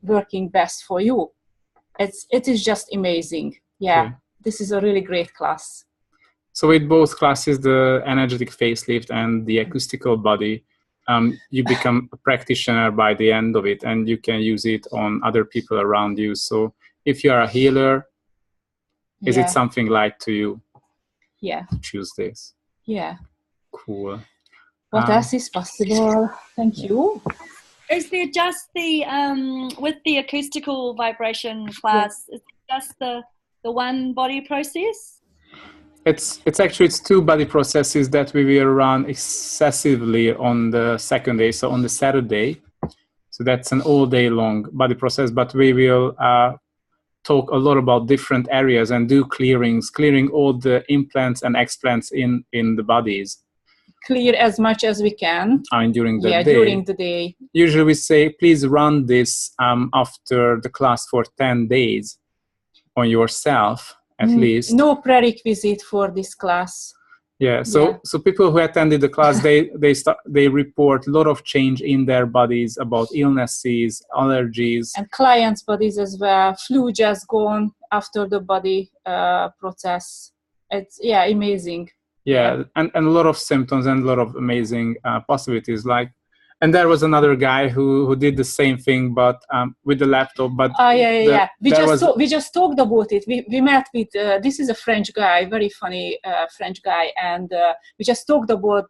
working best for you. It is just amazing. Yeah. Okay. This is a really great class. So with both classes, the energetic facelift and the acoustical body, you become a practitioner by the end of it, and you can use it on other people around you. So if you are a healer, is it something like to you? Yeah. To choose this. Yeah. Cool. What else is possible? Thank you. Is there just the with the acoustical vibration class? Is it just the one body process? It's actually two body processes that we will run excessively on the second day, so on the Saturday. So that's an all day long body process, but we will talk a lot about different areas and do clearing all the implants and explants in the bodies. Clear as much as we can. During the day. During the day. Usually we say, please run this after the class for 10 days on yourself, at least. No prerequisite for this class. Yeah, so people who attended the class, they report a lot of change in their bodies about illnesses, allergies. And clients' bodies as well. Flu just gone after the body process. It's, amazing. Yeah, and a lot of symptoms and a lot of amazing possibilities. And there was another guy who did the same thing, but with the laptop. But we just talked about it. We met with this is a French guy, very funny French guy, and we just talked about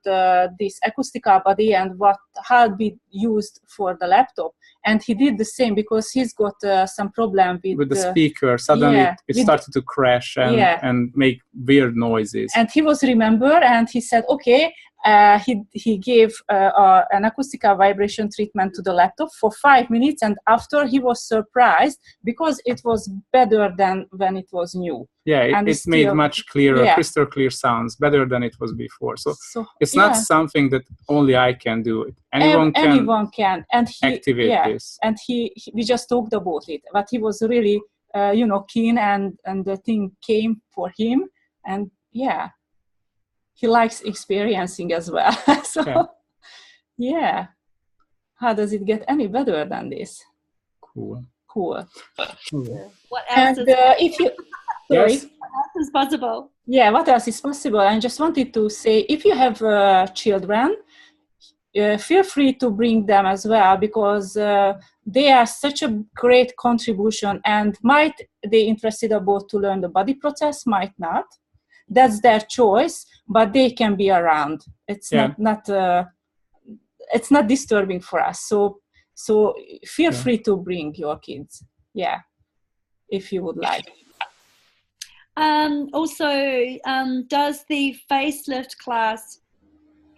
this acoustical body and how it be used for the laptop. And he did the same because he's got some problem with the speaker. Suddenly it started to crash and make weird noises. And he was and he said, okay. He gave an acoustical vibration treatment to the laptop for 5 minutes, and after he was surprised because it was better than when it was new. Yeah, it made much clearer, crystal clear sounds, better than it was before. So it's not something that only I can do. Anyone can and activate this. And we just talked about it, but he was really keen, and the thing came for him, and he likes experiencing as well. How does it get any better than this? Cool. What else what else is possible? Yeah, what else is possible? I just wanted to say, if you have children, feel free to bring them as well, because they are such a great contribution, and might they interested about to learn the body process, might not. That's their choice, but they can be around. It's not it's not disturbing for us. So feel free to bring your kids. Yeah, if you would like. Also, does the facelift class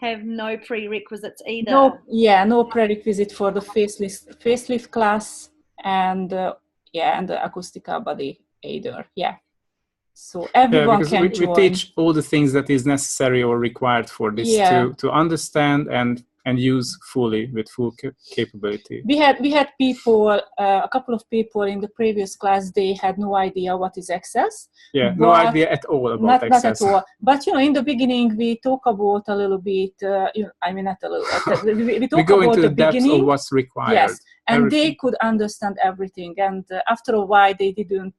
have no prerequisites either? No prerequisite for the facelift class, and the acoustical body either. Yeah. So everyone can we teach all the things that is necessary or required for this to understand and and use fully with full capability. We had people, a couple of people in the previous class, they had no idea what is access. Yeah, no idea at all about access. Not at all. But in the beginning we talk about a little bit. I mean, not a little. We talk go about into the beginning. depths of what's required. Yes, and everything. They could understand everything. And after a while, they didn't.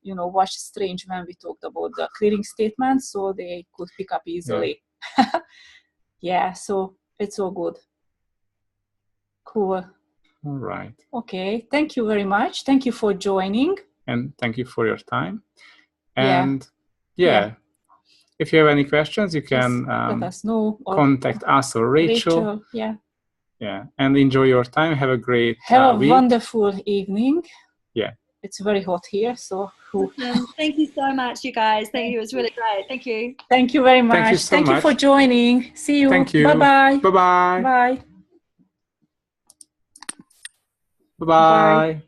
Watch strange when we talked about the clearing statements, so they could pick up easily. Yeah, so it's all good. Cool. All right. Okay, thank you very much. Thank you for joining. And thank you for your time. And if you have any questions, you can let us know. Or contact us or Rachel. Yeah. Yeah, and enjoy your time. Have a great week. Wonderful evening. Yeah. It's very hot here, so. Thank you so much, you guys. Thank you. It was really great. Thank you. Thank you very much. Thank you for joining. See you. Thank you. Bye-bye. Bye-bye. Bye. Bye-bye.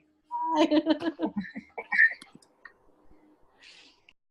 Bye.